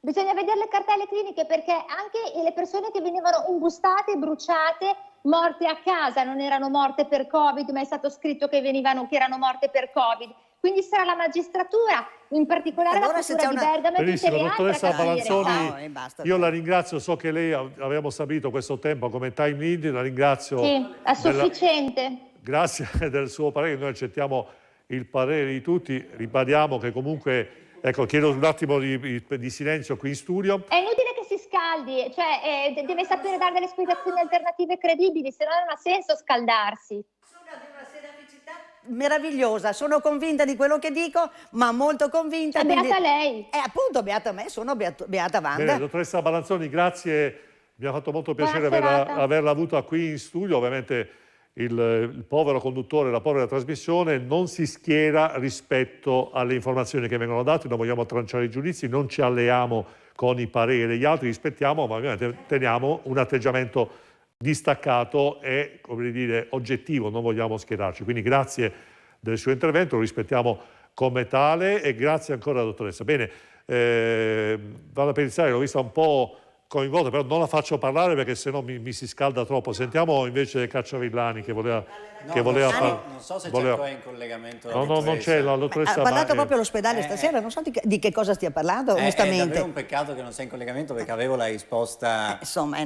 Bisogna vedere le cartelle cliniche, perché anche le persone che venivano imbustate, bruciate, morte a casa, non erano morte per Covid, ma è stato scritto che erano morte per Covid. Quindi sarà la magistratura, in particolare Allora, la se procura c'è di una- Bergamo e tutte Benissimo, le altre a dottoressa capire, sa? Balanzoni, basta. io la ringrazio, so che lei avevamo stabilito questo tempo come time lead, la ringrazio. Sì, è sufficiente. Grazie del suo parere, noi accettiamo il parere di tutti, ribadiamo che comunque, ecco, chiedo un attimo di silenzio qui in studio. È inutile che si scaldi, cioè deve sapere dare delle spiegazioni alternative credibili, se no non ha senso scaldarsi. Sono di una seraficità meravigliosa, sono convinta di quello che dico, ma molto convinta. Beata lei. Appunto, beata me, sono beata Wanda. Bene, dottoressa Balanzoni, grazie, mi ha fatto molto piacere Buona serata. averla avuta qui in studio. Ovviamente il povero conduttore, la povera trasmissione non si schiera rispetto alle informazioni che vengono date, non vogliamo tranciare i giudizi, non ci alleiamo con i pareri degli altri, rispettiamo, ma ovviamente teniamo un atteggiamento distaccato e, come dire, oggettivo, non vogliamo schierarci. Quindi grazie del suo intervento, lo rispettiamo come tale e grazie ancora dottoressa. Bene, vado a pensare, l'ho vista un po' coinvolta, però non la faccio parlare perché sennò mi si scalda troppo. Sentiamo invece Cacciavillani che voleva parlare. Non so se c'è ancora in collegamento. No, non c'è la dottoressa. Ha parlato proprio all'ospedale stasera, non so di che cosa stia parlando, onestamente. È davvero un peccato che non sia in collegamento perché avevo la risposta, Insomma,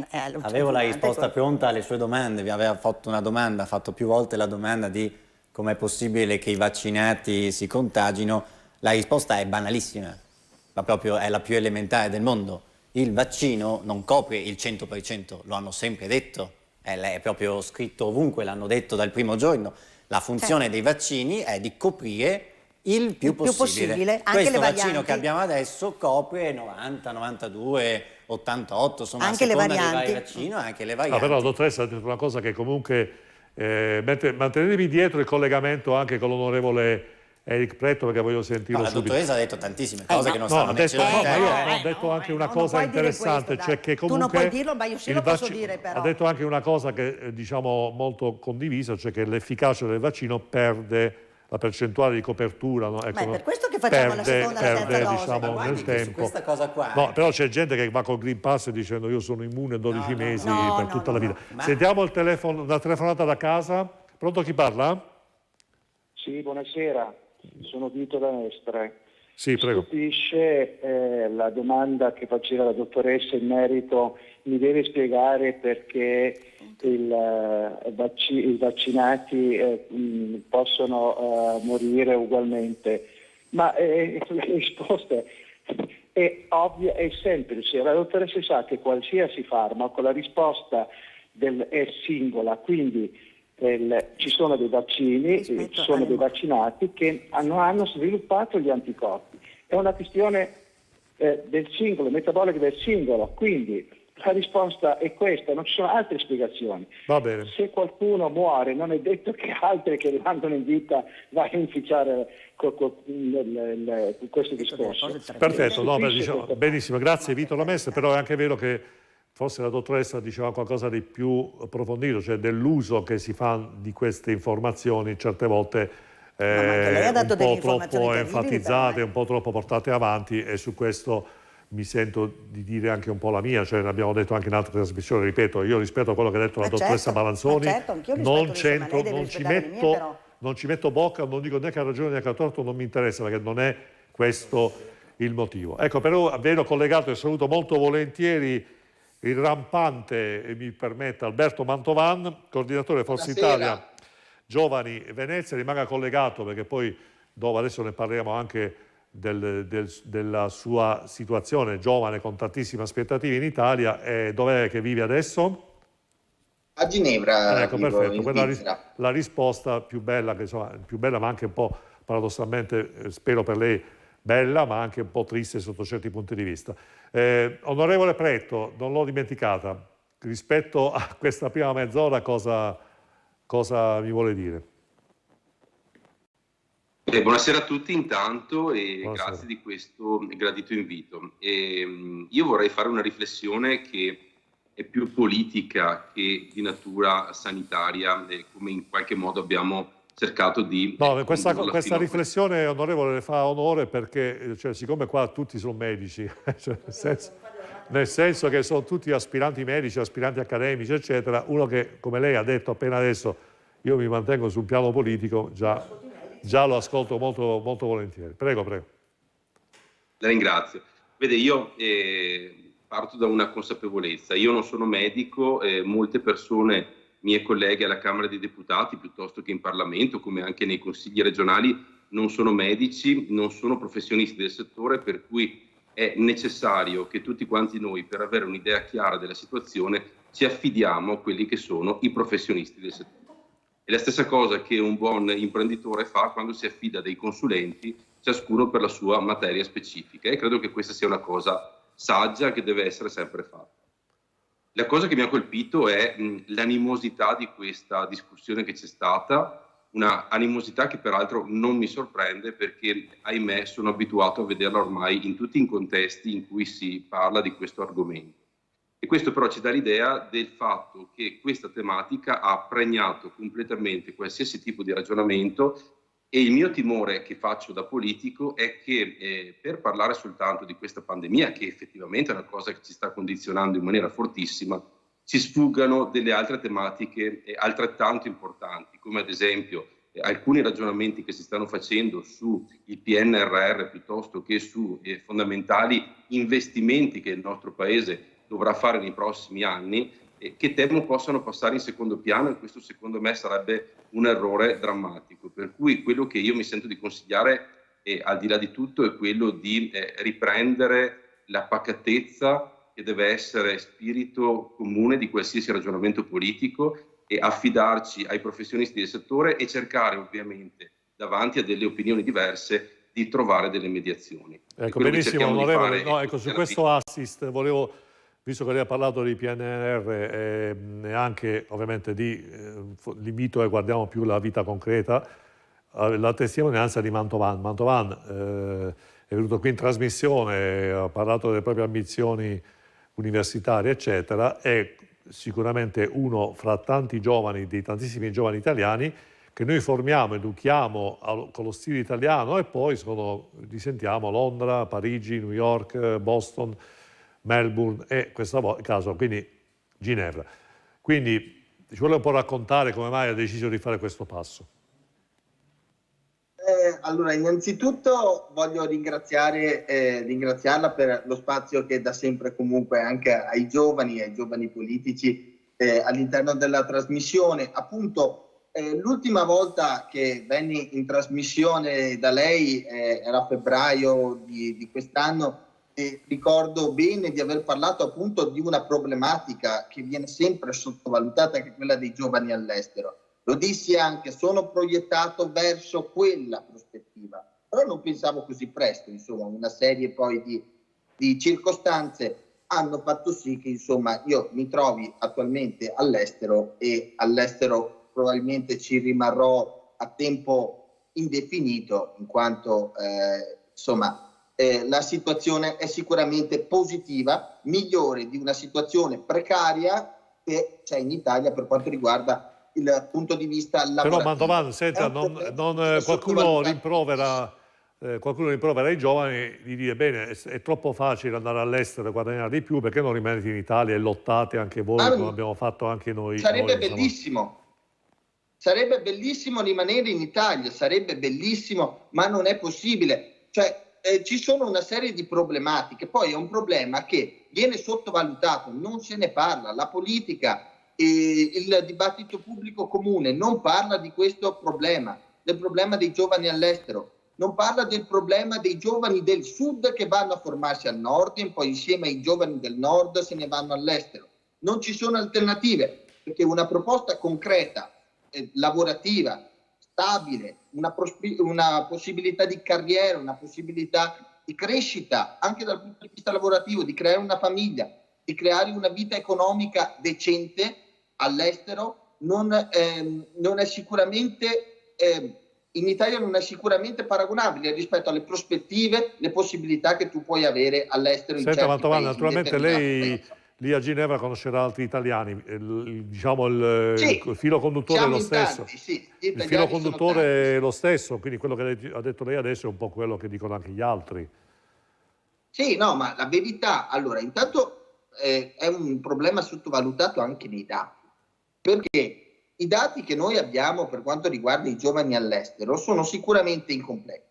avevo la risposta pronta alle sue domande. Vi aveva fatto una domanda, ha fatto più volte la domanda di com'è possibile che i vaccinati si contagino. La risposta è banalissima, ma proprio è la più elementare del mondo. Il vaccino non copre il 100%, lo hanno sempre detto, è proprio scritto ovunque, l'hanno detto dal primo giorno. La funzione dei vaccini è di coprire il più possibile. Anche Questo le vaccino varianti. che abbiamo adesso copre 90, 92, 88, insomma, Anche a seconda le dei vari varianti. vaccini, anche le Ah, varianti. però la dottoressa ha detto una cosa che comunque mantenetevi dietro il collegamento anche con l'onorevole Eric Pretto perché voglio sentirlo La subito. dottoressa ha detto tantissime cose che non No, stanno ha nei detto, suoi ma io testi. ho detto anche una non cosa puoi dire interessante, questo, cioè dai. che Tu non comunque puoi dirlo, ma io sì lo posso dire, però. ha detto anche una cosa che diciamo molto condivisa, cioè che l'efficacia del vaccino perde la percentuale di copertura, no? Ecco, Ma è per questo che facciamo la seconda e la terza dose. diciamo, Ma guardi nel che su tempo. questa cosa qua, No, però c'è gente che va col Green Pass dicendo io sono immune 12 mesi per tutta la vita. Ma- Sentiamo il telefono, una telefonata da casa. Pronto, chi parla? Sì, buonasera, sono Vito da Mestre. Sì, prego. Stupisce la domanda che faceva la dottoressa in merito, mi deve spiegare perché i vaccinati possono morire ugualmente. Ma la risposta è ovvia e semplice. La dottoressa sa che qualsiasi farmaco, la risposta è singola, quindi ci sono dei vaccini, ci sono dei vaccinati che hanno sviluppato gli anticorpi. È una questione del singolo, metabolica del singolo, quindi la risposta è questa, non ci sono altre spiegazioni. Va bene. Se qualcuno muore non è detto che altri che rimangono in vita vanno a inficiare questo discorso. Perfetto, no, diciamo, benissimo, grazie Vito Lamessa, però è anche vero che forse la dottoressa diceva qualcosa di più approfondito, cioè dell'uso che si fa di queste informazioni certe volte lei ha dato un delle po' informazioni troppo terribili, enfatizzate, però, un po' troppo portate avanti e su questo mi sento di dire anche un po' la mia, cioè ne abbiamo detto anche in altre trasmissioni, ripeto, io rispetto a quello che ha detto la dottoressa Balanzoni, anch'io non rispetto le sue, ma lei deve non ci rispettare le mie, metto... però. Non ci metto bocca, non dico né che ha ragione né che ha torto, non mi interessa perché non è questo il motivo. Ecco, però avendo collegato e saluto molto volentieri il rampante, e mi permetta, Alberto Mantovan, coordinatore Forza Italia Giovani Venezia, rimanga collegato perché poi dopo adesso ne parleremo anche della sua situazione, giovane con tantissime aspettative in Italia. E dov'è che vive adesso? A Ginevra, ecco, vivo perfetto. in Svizzera. La risposta più bella, che insomma, più bella ma anche un po' paradossalmente, spero per lei, bella ma anche un po' triste sotto certi punti di vista. Onorevole Pretto, non l'ho dimenticata, rispetto a questa prima mezz'ora cosa mi vuole dire? Buonasera a tutti intanto e Buonasera. grazie di questo gradito invito. Io vorrei fare una riflessione che è più politica che di natura sanitaria, come in qualche modo abbiamo cercato di... No, questa riflessione, onorevole, le fa onore perché, cioè, siccome qua tutti sono medici, cioè, nel senso che sono tutti aspiranti medici, aspiranti accademici, eccetera, uno che, come lei ha detto appena adesso, io mi mantengo sul piano politico, già lo ascolto molto, molto volentieri. Prego. La ringrazio. Vede, io parto da una consapevolezza. Io non sono medico, molte persone, mie colleghe alla Camera dei Deputati, piuttosto che in Parlamento, come anche nei consigli regionali, non sono medici, non sono professionisti del settore, per cui è necessario che tutti quanti noi, per avere un'idea chiara della situazione, ci affidiamo a quelli che sono i professionisti del settore. È la stessa cosa che un buon imprenditore fa quando si affida a dei consulenti, ciascuno per la sua materia specifica, e credo che questa sia una cosa saggia che deve essere sempre fatta. La cosa che mi ha colpito è l'animosità di questa discussione che c'è stata, una animosità che peraltro non mi sorprende perché, ahimè, sono abituato a vederla ormai in tutti i contesti in cui si parla di questo argomento. E questo però ci dà l'idea del fatto che questa tematica ha pregnato completamente qualsiasi tipo di ragionamento, e il mio timore che faccio da politico è che per parlare soltanto di questa pandemia, che effettivamente è una cosa che ci sta condizionando in maniera fortissima, ci sfuggano delle altre tematiche altrettanto importanti, come ad esempio alcuni ragionamenti che si stanno facendo sul PNRR piuttosto che su fondamentali investimenti che il nostro Paese dovrà fare nei prossimi anni, che temo possano passare in secondo piano, e questo secondo me sarebbe un errore drammatico. Per cui quello che io mi sento di consigliare, al di là di tutto, è quello di riprendere la pacatezza che deve essere spirito comune di qualsiasi ragionamento politico, e affidarci ai professionisti del settore e cercare ovviamente, davanti a delle opinioni diverse, di trovare delle mediazioni. Ecco, benissimo, onorevole. No, ecco, su questo assist volevo, visto che lei ha parlato di PNRR e anche ovviamente l'invito è guardiamo più la vita concreta, la testimonianza di Mantovan. Mantovan è venuto qui in trasmissione, ha parlato delle proprie ambizioni universitarie, eccetera, è sicuramente uno fra tanti giovani, dei tantissimi giovani italiani che noi formiamo, educhiamo con lo stile italiano, e poi li sentiamo a Londra, Parigi, New York, Boston, Melbourne e questo caso quindi Ginevra. Quindi ci vuole un po' raccontare come mai ha deciso di fare questo passo? Allora, innanzitutto voglio ringraziarla per lo spazio che dà sempre comunque anche ai giovani politici all'interno della trasmissione. Appunto, l'ultima volta che venni in trasmissione da lei era a febbraio di quest'anno, e ricordo bene di aver parlato appunto di una problematica che viene sempre sottovalutata, che è quella dei giovani all'estero. Lo dissi anche, sono proiettato verso quella prospettiva, però non pensavo così presto, insomma, una serie poi di circostanze hanno fatto sì che, insomma, io mi trovi attualmente all'estero, e all'estero probabilmente ci rimarrò a tempo indefinito, in quanto, la situazione è sicuramente positiva, migliore di una situazione precaria che c'è in Italia per quanto riguarda il punto di vista lavorativo. Però Mantovan, senta, qualcuno rimprovera ai giovani di dire bene, è troppo facile andare all'estero e guadagnare di più, perché non rimanete in Italia e lottate anche voi come abbiamo fatto anche noi. Sarebbe bellissimo. Sarebbe bellissimo rimanere in Italia, sarebbe bellissimo, ma non è possibile. Cioè, ci sono una serie di problematiche, poi è un problema che viene sottovalutato, non se ne parla, la politica e il dibattito pubblico comune non parla di questo problema, del problema dei giovani all'estero. non parla del problema dei giovani del sud che vanno a formarsi al nord e poi insieme ai giovani del nord se ne vanno all'estero. Non ci sono alternative, perché una proposta concreta, lavorativa, stabile, una possibilità di carriera, una possibilità di crescita anche dal punto di vista lavorativo, di creare una famiglia, di creare una vita economica decente all'estero, non è sicuramente in Italia non è sicuramente paragonabile rispetto alle prospettive, le possibilità che tu puoi avere all'estero. Senta Mantovano, naturalmente lei lì a Ginevra conoscerà altri italiani, diciamo il filo conduttore è lo stesso. Tanti, sì, il filo conduttore è lo stesso, quindi quello che ha detto lei adesso è un po' quello che dicono anche gli altri. Sì, no, ma la verità, allora, intanto è un problema sottovalutato anche nei dati, perché i dati che noi abbiamo per quanto riguarda i giovani all'estero sono sicuramente incompleti.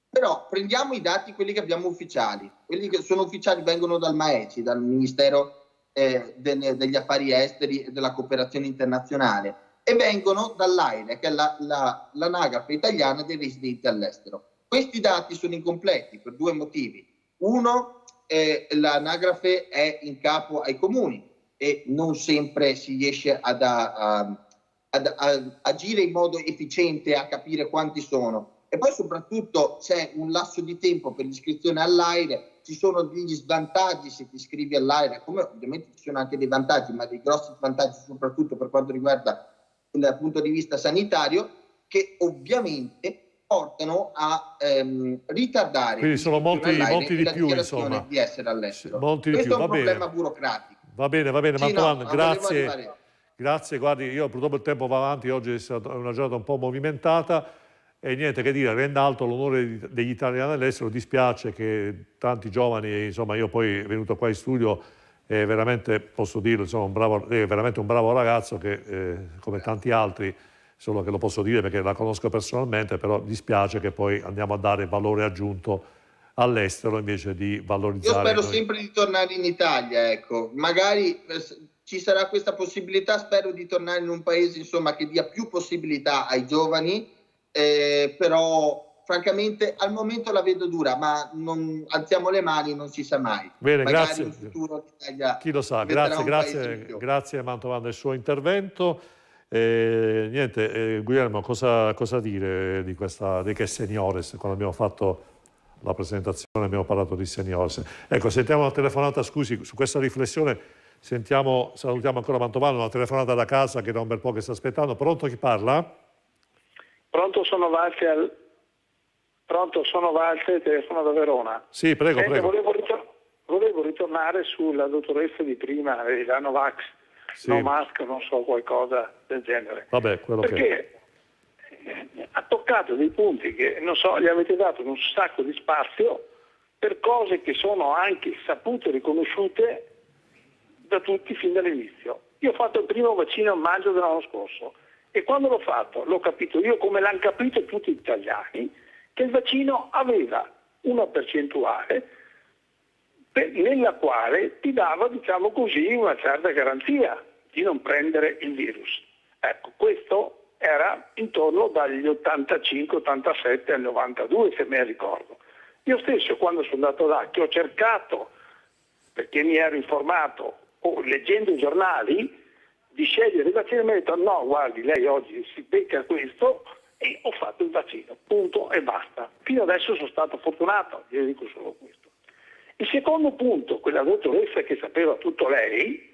Però prendiamo i dati, quelli che abbiamo ufficiali. Quelli che sono ufficiali vengono dal MAECI, dal Ministero degli Affari Esteri e della Cooperazione Internazionale, e vengono dall'AIRE, che è l'anagrafe italiana dei residenti all'estero. Questi dati sono incompleti per due motivi. Uno, l'anagrafe è in capo ai comuni e non sempre si riesce ad agire in modo efficiente, a capire quanti sono. E poi soprattutto c'è un lasso di tempo per l'iscrizione all'AIRE, ci sono degli svantaggi se ti iscrivi all'AIRE, come ovviamente ci sono anche dei vantaggi, ma dei grossi svantaggi soprattutto per quanto riguarda il punto di vista sanitario, che ovviamente portano a ritardare. Quindi sono molti di più, insomma. Di essere all'estero. Molti Questo di più, è un problema burocratico. Va bene, Sì, Mantovano, no, grazie. Grazie, guardi, io purtroppo il tempo va avanti, oggi è stata una giornata un po' movimentata e niente che dire, renda alto l'onore degli italiani all'estero, dispiace che tanti giovani, insomma io poi venuto qua in studio e veramente posso dirlo, insomma, è veramente un bravo ragazzo che come tanti altri, solo che lo posso dire perché la conosco personalmente, però dispiace che poi andiamo a dare valore aggiunto all'estero invece di valorizzare. Io spero sempre di tornare in Italia, ecco, magari ci sarà questa possibilità, spero di tornare in un paese insomma che dia più possibilità ai giovani, però francamente al momento la vedo dura, ma non alziamo le mani, non si sa mai. Bene, magari grazie. in futuro l'Italia chi lo sa, grazie Mantovano del suo intervento. Guglielmo, cosa dire di che Seniores, quando abbiamo fatto la presentazione abbiamo parlato di Seniores. Ecco, sentiamo una telefonata, scusi, su questa riflessione. Salutiamo ancora Mantovano, una telefonata da casa che da un bel po' che sta aspettando. Pronto, chi parla? Pronto, sono Walter, telefono da Verona. Sì, prego. Volevo ritornare sulla dottoressa di prima, la Novax, sì. No mask, non so, qualcosa del genere. Vabbè, perché ha toccato dei punti che, non so, gli avete dato un sacco di spazio per cose che sono anche sapute e riconosciute da tutti fin dall'inizio. Io ho fatto il primo vaccino a maggio dell'anno scorso e quando l'ho fatto l'ho capito io, come l'hanno capito tutti gli italiani, che il vaccino aveva una percentuale nella quale ti dava, diciamo così, una certa garanzia di non prendere il virus. Ecco, questo era intorno dagli 85, 87 al 92, se me ne ricordo. Io stesso, quando sono andato là, che ho cercato, perché mi ero informato, o leggendo i giornali, di scegliere il vaccino, mi ha detto no, guardi, lei oggi si becca questo, e ho fatto il vaccino, punto e basta. Fino adesso sono stato fortunato, io dico solo questo. Il secondo punto, quella dottoressa che sapeva tutto lei,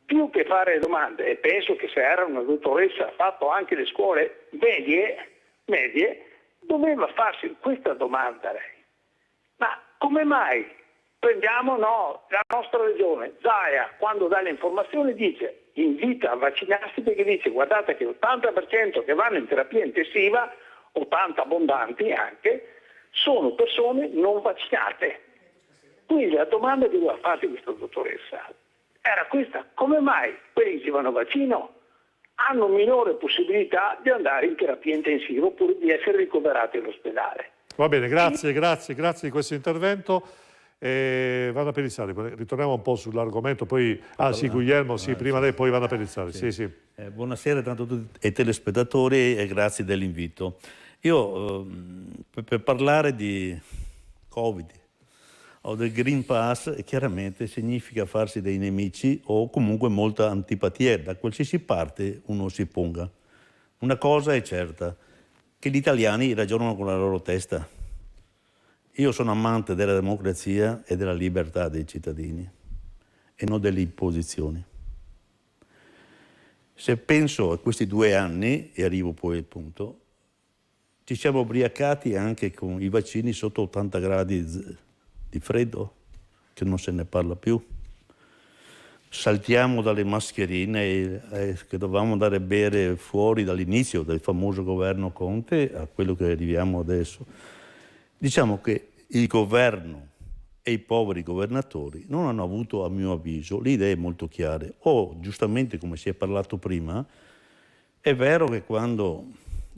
più che fare domande, e penso che se era una dottoressa ha fatto anche le scuole medie, doveva farsi questa domanda lei. Ma come mai prendiamo la nostra regione, Zaia, quando dà le informazioni dice, invita a vaccinarsi perché dice guardate che l'80% che vanno in terapia intensiva, 80 abbondanti anche, sono persone non vaccinate. Quindi la domanda che doveva farsi questa dottoressa era questa: come mai quelli che vanno a vaccino hanno minore possibilità di andare in terapia intensiva oppure di essere ricoverati all'ospedale? Va bene, grazie di questo intervento. Vanno Pellizzari, ritorniamo un po' sull'argomento, poi sì, Guglielmo, sì, prima lei, poi Vanno Pellizzari. Sì. Buonasera tanto a tutti i telespettatori e grazie dell'invito. Io per parlare di Covid o del Green Pass, chiaramente significa farsi dei nemici o comunque molta antipatia da qualsiasi parte uno si ponga. Una cosa è certa, che gli italiani ragionano con la loro testa. Io sono amante della democrazia e della libertà dei cittadini e non delle imposizioni. Se penso a questi 2 anni, e arrivo poi al punto, ci siamo ubriacati anche con i vaccini sotto 80 gradi di freddo, che non se ne parla più. Saltiamo dalle mascherine che dovevamo andare a bere fuori dall'inizio del famoso governo Conte a quello che arriviamo adesso. Diciamo che il governo e i poveri governatori non hanno avuto, a mio avviso, le idee molto chiare. O, giustamente, come si è parlato prima, è vero che quando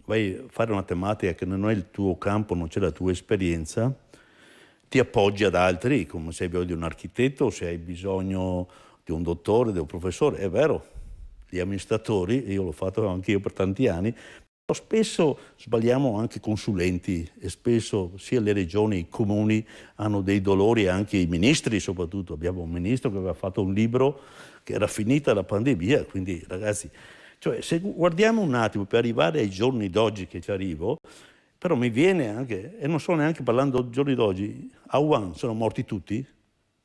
vai a fare una tematica che non è il tuo campo, non c'è la tua esperienza, ti appoggi ad altri, come se hai bisogno di un architetto, se hai bisogno di un dottore, di un professore. È vero, gli amministratori, io l'ho fatto anche io per tanti anni, però spesso sbagliamo anche consulenti e spesso sia le regioni, i comuni hanno dei dolori, anche i ministri soprattutto. Abbiamo un ministro che aveva fatto un libro che era finita la pandemia, quindi ragazzi, cioè, se guardiamo un attimo per arrivare ai giorni d'oggi che ci arrivo, però mi viene anche, e non sto neanche parlando dei giorni d'oggi, a Wuhan sono morti tutti?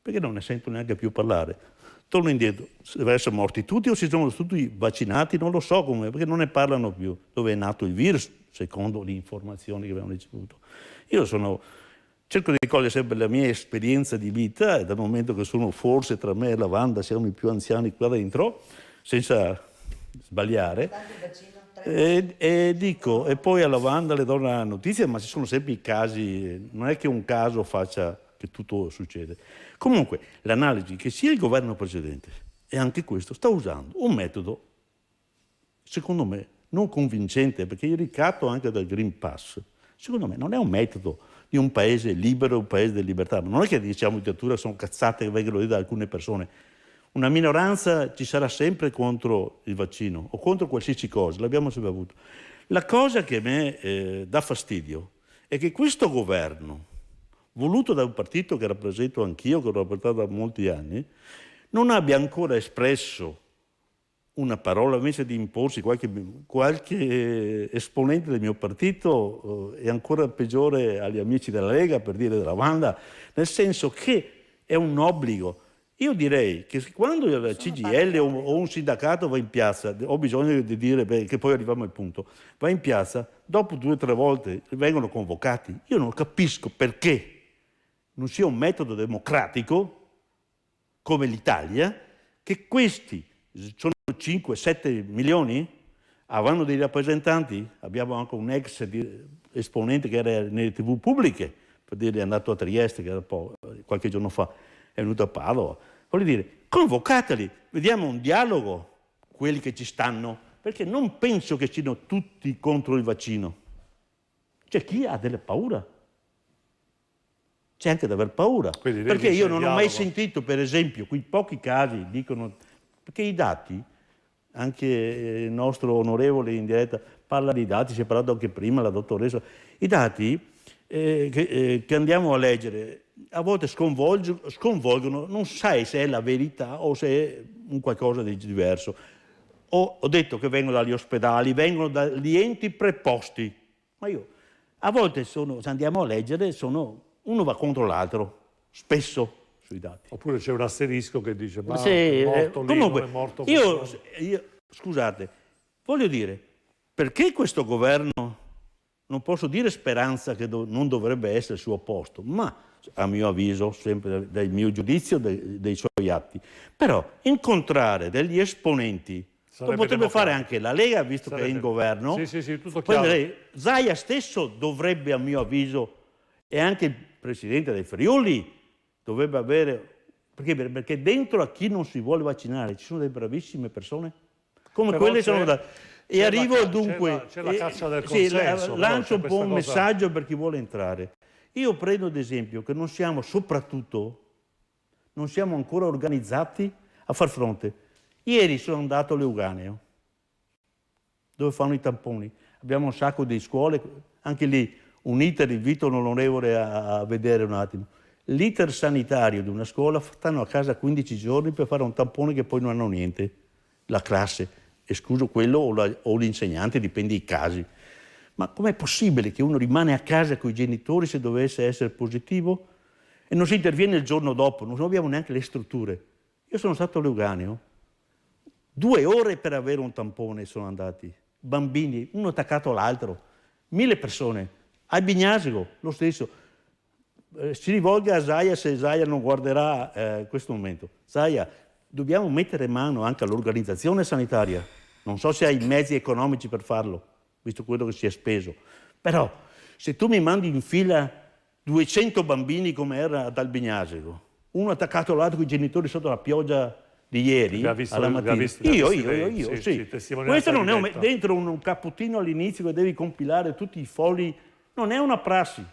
Perché non ne sento neanche più parlare. Torno indietro, devono essere morti tutti o si sono tutti vaccinati? Non lo so come, perché non ne parlano più. Dove è nato il virus, secondo le informazioni che abbiamo ricevuto. Io cerco di cogliere sempre la mia esperienza di vita e dal momento che sono forse tra me e la Wanda siamo i più anziani qua dentro, senza sbagliare, e dico, e poi alla Wanda le do la notizia, ma ci sono sempre i casi, non è che un caso faccia che tutto succede. Comunque, l'analisi che sia il governo precedente e anche questo sta usando un metodo, secondo me, non convincente, perché il ricatto anche del Green Pass, secondo me, non è un metodo di un paese libero, un paese di libertà. Non è che diciamo addirittura sono cazzate che vengono da alcune persone. Una minoranza ci sarà sempre contro il vaccino o contro qualsiasi cosa, l'abbiamo sempre avuto. La cosa che a me dà fastidio è che questo governo, voluto da un partito che rappresento anch'io, che l'ho rappresentato da molti anni, non abbia ancora espresso una parola, invece di imporsi qualche esponente del mio partito è ancora peggiore agli amici della Lega, per dire della Wanda, nel senso che è un obbligo. Io direi che quando la CGIL o un sindacato va in piazza, ho bisogno di dire che poi arriviamo al punto, va in piazza, dopo 2 o 3 volte vengono convocati. Io non capisco perché non sia un metodo democratico, come l'Italia, che questi sono 5-7 milioni, avranno dei rappresentanti, abbiamo anche un ex esponente che era nelle TV pubbliche, per dire è andato a Trieste, che era qualche giorno fa, è venuto a Padova. Voglio dire, convocateli, vediamo un dialogo, quelli che ci stanno, perché non penso che siano tutti contro il vaccino. C'è chi ha delle paura. C'è anche da aver paura. Perché io non ho mai sentito, per esempio, qui pochi casi dicono, perché i dati, anche il nostro onorevole in diretta parla di dati, si è parlato anche prima, la dottoressa, i dati che andiamo a leggere a volte sconvolgono, non sai se è la verità o se è un qualcosa di diverso. Ho detto che vengono dagli ospedali, vengono dagli enti preposti, ma io a volte se andiamo a leggere uno va contro l'altro, spesso sui dati. Oppure c'è un asterisco che dice ma sì, è morto lì, comunque, non è morto io, scusate, voglio dire, perché questo governo, non posso dire Speranza che non dovrebbe essere al suo posto, ma a mio avviso, sempre dal mio giudizio, dei suoi atti, però incontrare degli esponenti, lo potrebbe fare anche la Lega, visto che è in governo. Sì, tutto chiaro. Zaia stesso dovrebbe, a mio avviso, e anche il presidente dei Friuli dovrebbe avere, perché dentro a chi non si vuole vaccinare ci sono delle bravissime persone, come però quelle sono da... E arrivo dunque... C'è la caccia del consenso. Lancio un po' un messaggio per chi vuole entrare. Io prendo ad esempio che non siamo ancora organizzati a far fronte. Ieri sono andato a Leuganeo, dove fanno i tamponi. Abbiamo un sacco di scuole, anche lì un iter, invito l'onorevole a vedere un attimo, l'iter sanitario di una scuola, stanno a casa 15 giorni per fare un tampone che poi non hanno niente, la classe, escluso quello o l'insegnante, dipende dai casi. Ma com'è possibile che uno rimane a casa con i genitori se dovesse essere positivo e non si interviene il giorno dopo? Non abbiamo neanche le strutture. Io sono stato a Leuganeo, 2 ore per avere un tampone sono andati, bambini, uno attaccato all'altro, 1000 persone. A Bignasego, lo stesso. Si rivolga a Zaia se Zaia non guarderà questo momento. Zaia, dobbiamo mettere mano anche all'organizzazione sanitaria. Non so se hai i mezzi economici per farlo, visto quello che si è speso. Però, se tu mi mandi in fila 200 bambini come era ad Albignasego, uno attaccato all'altro con i genitori sotto la pioggia di ieri, alla mattina. Io, sì. Questo non è dentro un capputtino all'inizio che devi compilare tutti i fogli, non è una prassi,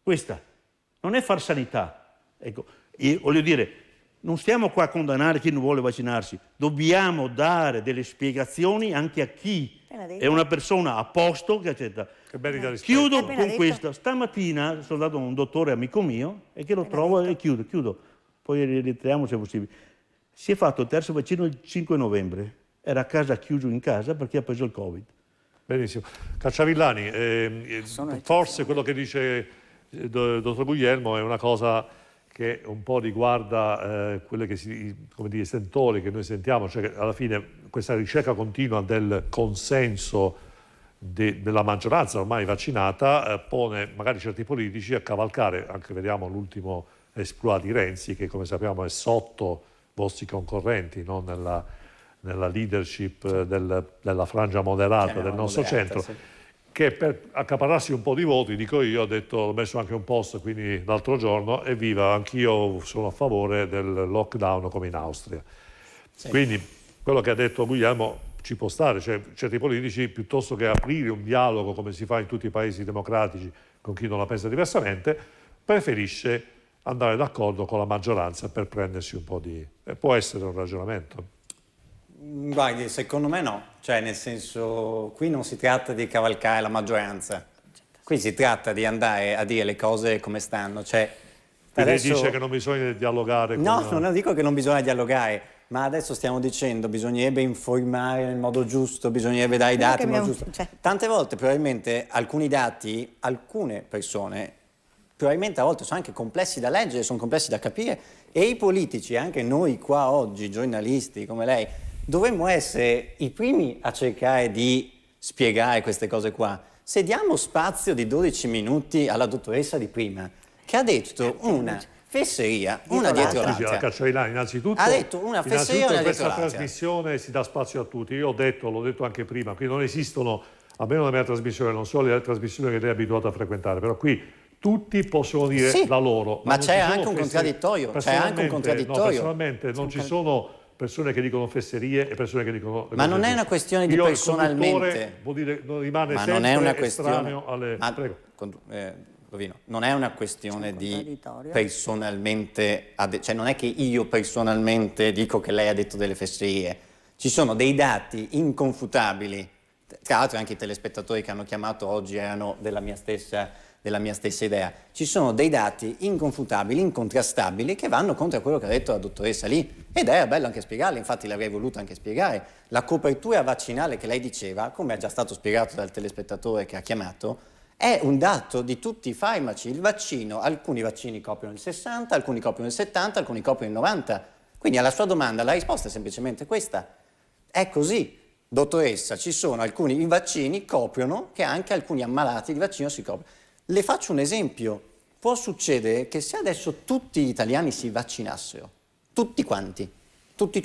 questa, non è far sanità. Ecco, voglio dire, non stiamo qua a condannare chi non vuole vaccinarsi, dobbiamo dare delle spiegazioni anche a chi è una persona a posto che accetta. Chiudo con questo. Stamattina sono andato a un dottore amico mio e che lo trovo e chiudo. Poi rientriamo se è possibile. Si è fatto il terzo vaccino il 5 novembre. Era a casa, chiuso in casa perché ha preso il Covid. Benissimo. Cacciavillani, forse quello che dice il dottor Guglielmo è una cosa che un po' riguarda quelle che sentori che noi sentiamo, cioè che alla fine questa ricerca continua del consenso della maggioranza ormai vaccinata pone magari certi politici a cavalcare, anche vediamo l'ultimo esploit di Renzi che come sappiamo è sotto vostri concorrenti, non nella leadership della frangia moderata del nostro centro, sì. Che per accaparrarsi un po' di voti, dico io, ho messo anche un post quindi l'altro giorno, evviva, anch'io sono a favore del lockdown come in Austria. Sì. Quindi quello che ha detto Guglielmo ci può stare, cioè certi politici piuttosto che aprire un dialogo come si fa in tutti i paesi democratici con chi non la pensa diversamente, preferisce andare d'accordo con la maggioranza per prendersi un po' di... può essere un ragionamento? Guardi, secondo me no, cioè nel senso, qui non si tratta di cavalcare la maggioranza, qui si tratta di andare a dire le cose come stanno, cioè... Adesso... Lei dice che non bisogna dialogare con... No, non dico che non bisogna dialogare, ma adesso stiamo dicendo bisognerebbe informare nel modo giusto, bisognerebbe dare i dati nel modo giusto. Tante volte probabilmente alcuni dati, alcune persone, probabilmente a volte sono anche complessi da leggere, sono complessi da capire e i politici, anche noi qua oggi, giornalisti come lei, dovremmo essere i primi a cercare di spiegare queste cose qua. Se diamo spazio di 12 minuti alla dottoressa di prima, che ha detto una fesseria, una dietro l'altra. Cacciavillani, innanzitutto, ha detto una fesseria, una dietro l'altra. In questa trasmissione si dà spazio a tutti. Io l'ho detto anche prima, qui non esistono, almeno nella mia trasmissione, non so le trasmissioni che lei è abituato a frequentare, però qui tutti possono dire la loro. Ma c'è anche un contraddittorio. C'è anche un contraddittorio. No, personalmente non ci sono persone che dicono fesserie e persone che dicono... Ma non è una questione di personalmente. Vuol dire, rimane ma sempre non è una estraneo alle... Prego. Rovino, non è una questione di personalmente... Cioè non è che io personalmente dico che lei ha detto delle fesserie. Ci sono dei dati inconfutabili. Tra l'altro anche i telespettatori che hanno chiamato oggi erano della mia stessa idea. Ci sono dei dati inconfutabili, incontrastabili, che vanno contro quello che ha detto la dottoressa lì. Ed era bello anche spiegarli, infatti l'avrei voluto anche spiegare. La copertura vaccinale che lei diceva, come è già stato spiegato dal telespettatore che ha chiamato, è un dato di tutti i farmaci. Il vaccino, alcuni vaccini coprono il 60, alcuni coprono il 70, alcuni coprono il 90. Quindi alla sua domanda la risposta è semplicemente questa. È così. Dottoressa, ci sono alcuni vaccini coprono che anche alcuni ammalati di vaccino si coprono. Le faccio un esempio. Può succedere che se adesso tutti gli italiani si vaccinassero, tutti quanti, tutti,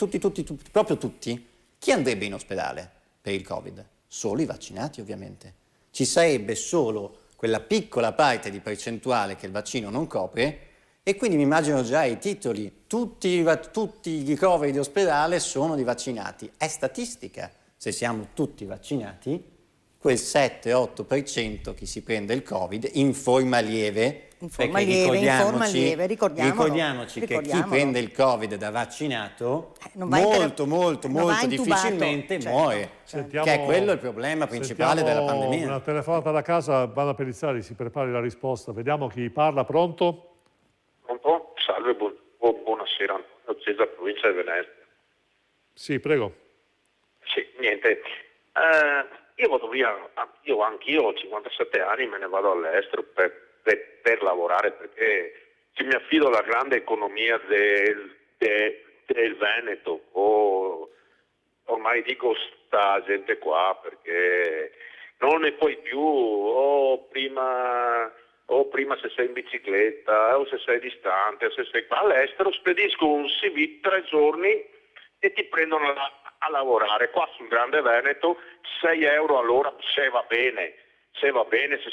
proprio tutti, chi andrebbe in ospedale per il Covid? Solo i vaccinati, ovviamente. Ci sarebbe solo quella piccola parte di percentuale che il vaccino non copre e quindi mi immagino già i titoli, tutti i ricoveri di ospedale sono di vaccinati. È statistica. Se siamo tutti vaccinati, quel 7-8% che si prende il Covid in forma lieve in forma lieve, ricordiamoci che chi prende il Covid da vaccinato molto difficilmente muore, che è quello il problema principale della pandemia. Una telefonata da casa, Vanna Pellizzari, si prepari la risposta. Vediamo chi parla. Pronto? Pronto? Salve, buonasera, Antonio Cesar, provincia di Venezia. Sì, prego. Sì, niente. Io vado via, anch'io ho 57 anni, me ne vado all'estero per lavorare, perché se mi affido alla grande economia del Veneto, ormai dico sta gente qua, perché non ne puoi più, o prima se sei in bicicletta, o se sei distante, o se sei qua. All'estero spedisco un CV 3 giorni e ti prendono a lavorare. Qua sul Grande Veneto 6 euro all'ora se va bene, se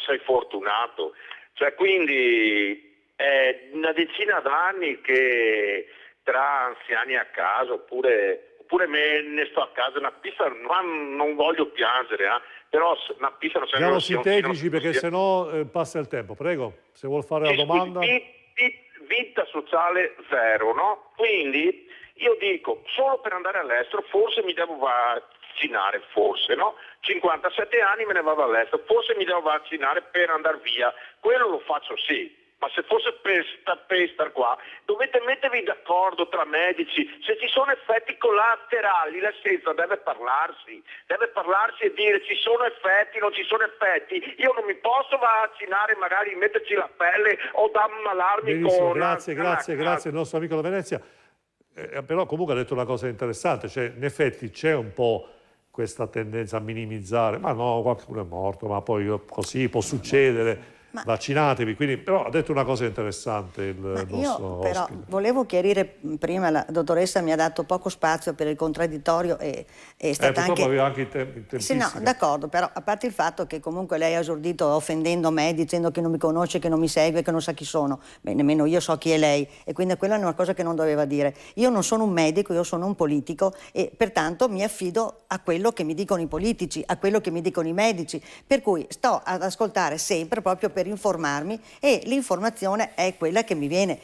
sei fortunato. Cioè, quindi è una decina d'anni che tra anziani a casa, oppure me ne sto a casa, una pista, non voglio piangere, però una pista non siamo sintetici perché sennò passa il tempo. Prego, se vuol fare la domanda. Vita sociale zero, no? Quindi io dico, solo per andare all'estero forse mi devo vaccinare, forse, no? 57 anni me ne vado all'estero, forse mi devo vaccinare per andare via, quello lo faccio sì. Ma se fosse per star qua, dovete mettervi d'accordo tra medici. Se ci sono effetti collaterali, la scienza deve parlarsi e dire ci sono effetti, non ci sono effetti. Io non mi posso vaccinare, magari metterci la pelle o da ammalarmi. Benissimo, grazie il nostro amico da Venezia. Però comunque ha detto una cosa interessante, cioè in effetti c'è un po' questa tendenza a minimizzare, ma no, qualcuno è morto, ma poi così può succedere. Vaccinatevi, quindi, però ha detto una cosa interessante il nostro io però ospite. Volevo chiarire prima, la dottoressa mi ha dato poco spazio per il contraddittorio e è stata aveva anche tempistica. Sì, no, d'accordo, però a parte il fatto che comunque lei ha esordito offendendo me, dicendo che non mi conosce, che non mi segue, che non sa chi sono. Beh, nemmeno io so chi è lei, e quindi quella è una cosa che non doveva dire. Io non sono un medico, io sono un politico e pertanto mi affido a quello che mi dicono i politici, a quello che mi dicono i medici, per cui sto ad ascoltare sempre proprio per informarmi, e l'informazione è quella che mi viene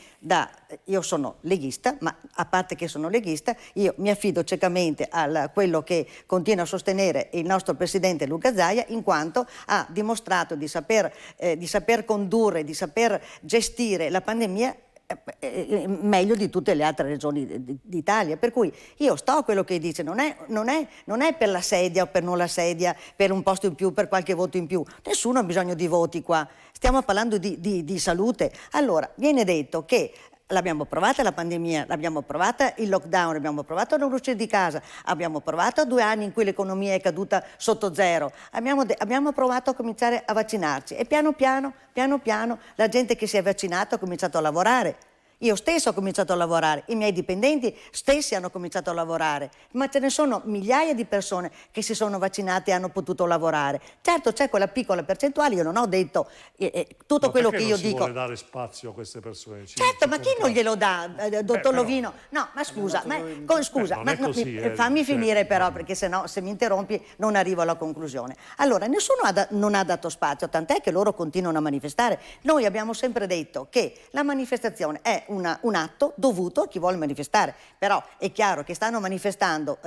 io sono leghista, ma a parte che sono leghista, io mi affido ciecamente a quello che continua a sostenere il nostro presidente Luca Zaia, in quanto ha dimostrato di saper condurre, di saper gestire la pandemia meglio di tutte le altre regioni d'Italia, per cui io sto a quello che dice, non è per la sedia o per non la sedia, per un posto in più, per qualche voto in più, nessuno ha bisogno di voti qua, stiamo parlando di salute. Allora viene detto che l'abbiamo provata la pandemia, l'abbiamo provata il lockdown, abbiamo provato a non uscire di casa, abbiamo provato 2 anni in cui l'economia è caduta sotto zero, abbiamo provato a cominciare a vaccinarci e piano piano la gente che si è vaccinata ha cominciato a lavorare. Io stesso ho cominciato a lavorare, i miei dipendenti stessi hanno cominciato a lavorare, ma ce ne sono migliaia di persone che si sono vaccinate e hanno potuto lavorare. Certo c'è quella piccola percentuale, io non ho detto tutto quello che io dico. Ma vuole dare spazio a queste persone? Certo, ma chi non glielo dà, dottor Lovino? No, ma scusa, fammi finire però, perché se mi interrompi non arrivo alla conclusione. Allora, nessuno non ha dato spazio, tant'è che loro continuano a manifestare. Noi abbiamo sempre detto che la manifestazione è un atto dovuto a chi vuole manifestare, però è chiaro che stanno manifestando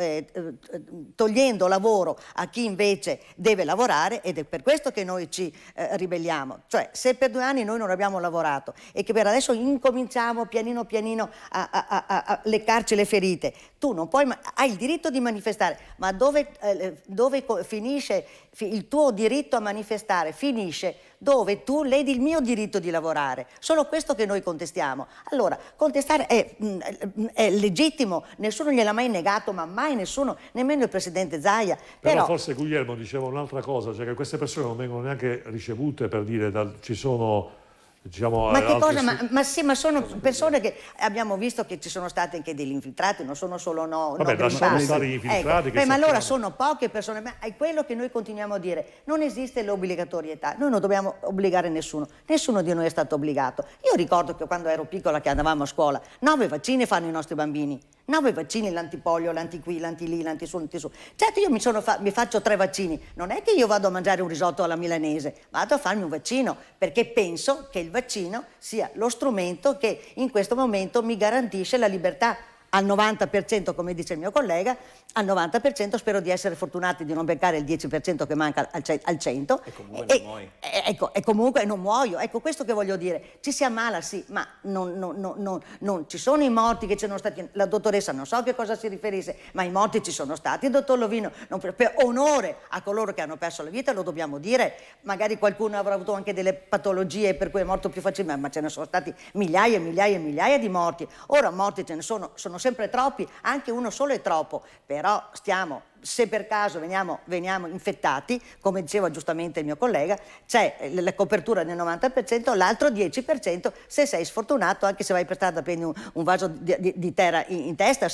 togliendo lavoro a chi invece deve lavorare, ed è per questo che noi ci ribelliamo. Cioè, se per 2 anni noi non abbiamo lavorato e che per adesso incominciamo pianino a leccarci le ferite, tu non puoi, hai il diritto di manifestare, ma dove finisce il tuo diritto a manifestare? Finisce dove tu ledi il mio diritto di lavorare. Solo questo che noi contestiamo. Allora, contestare è legittimo, nessuno gliel'ha mai negato, ma mai nessuno, nemmeno il presidente Zaia. Però forse Guglielmo diceva un'altra cosa, cioè che queste persone non vengono neanche ricevute, per dire, ci sono... Diciamo, ma che cosa? Ma sono persone che abbiamo visto che ci sono stati anche degli infiltrati, non sono solo Vabbè, lasciamo stare gli infiltrati. Ecco. Ma allora sono poche persone, ma è quello che noi continuiamo a dire, non esiste l'obbligatorietà, noi non dobbiamo obbligare nessuno di noi è stato obbligato. Io ricordo che quando ero piccola, che andavamo a scuola, 9 vaccini fanno i nostri bambini. 9 vaccini, l'antipolio, l'antiqui, l'antilì, l'antisù, l'antisù. Certo, io mi faccio 3 vaccini. Non è che io vado a mangiare un risotto alla milanese, vado a farmi un vaccino, perché penso che il vaccino sia lo strumento che in questo momento mi garantisce la libertà. Al 90%, come dice il mio collega, al 90% spero di essere fortunati di non beccare il 10% che manca al 100%. E comunque non muoio. Ecco, e comunque non muoio. Ecco, questo che voglio dire. Ci si ammala, sì, ma non ci sono i morti che ci sono stati. La dottoressa non so a che cosa si riferisse, ma i morti ci sono stati. Dottor Lovino, per onore a coloro che hanno perso la vita, lo dobbiamo dire. Magari qualcuno avrà avuto anche delle patologie per cui è morto più facilmente, ma ce ne sono stati migliaia e migliaia e migliaia di morti. Ora morti ce ne sono sempre troppi, anche uno solo è troppo, però stiamo, se per caso veniamo infettati, come diceva giustamente il mio collega, c'è la copertura del 90%, l'altro 10% se sei sfortunato, anche se vai per strada prendi un vaso di terra in testa,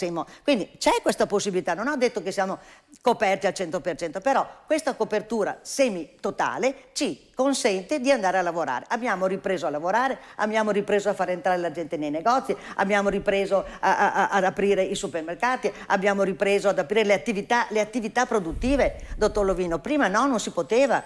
quindi c'è questa possibilità. Non ho detto che siamo coperti al 100%, però questa copertura semi-totale ci consente di andare a lavorare. Abbiamo ripreso a lavorare, abbiamo ripreso a far entrare la gente nei negozi, abbiamo ripreso ad aprire i supermercati, abbiamo ripreso ad aprire le attività produttive, dottor Lovino. Prima no, non si poteva.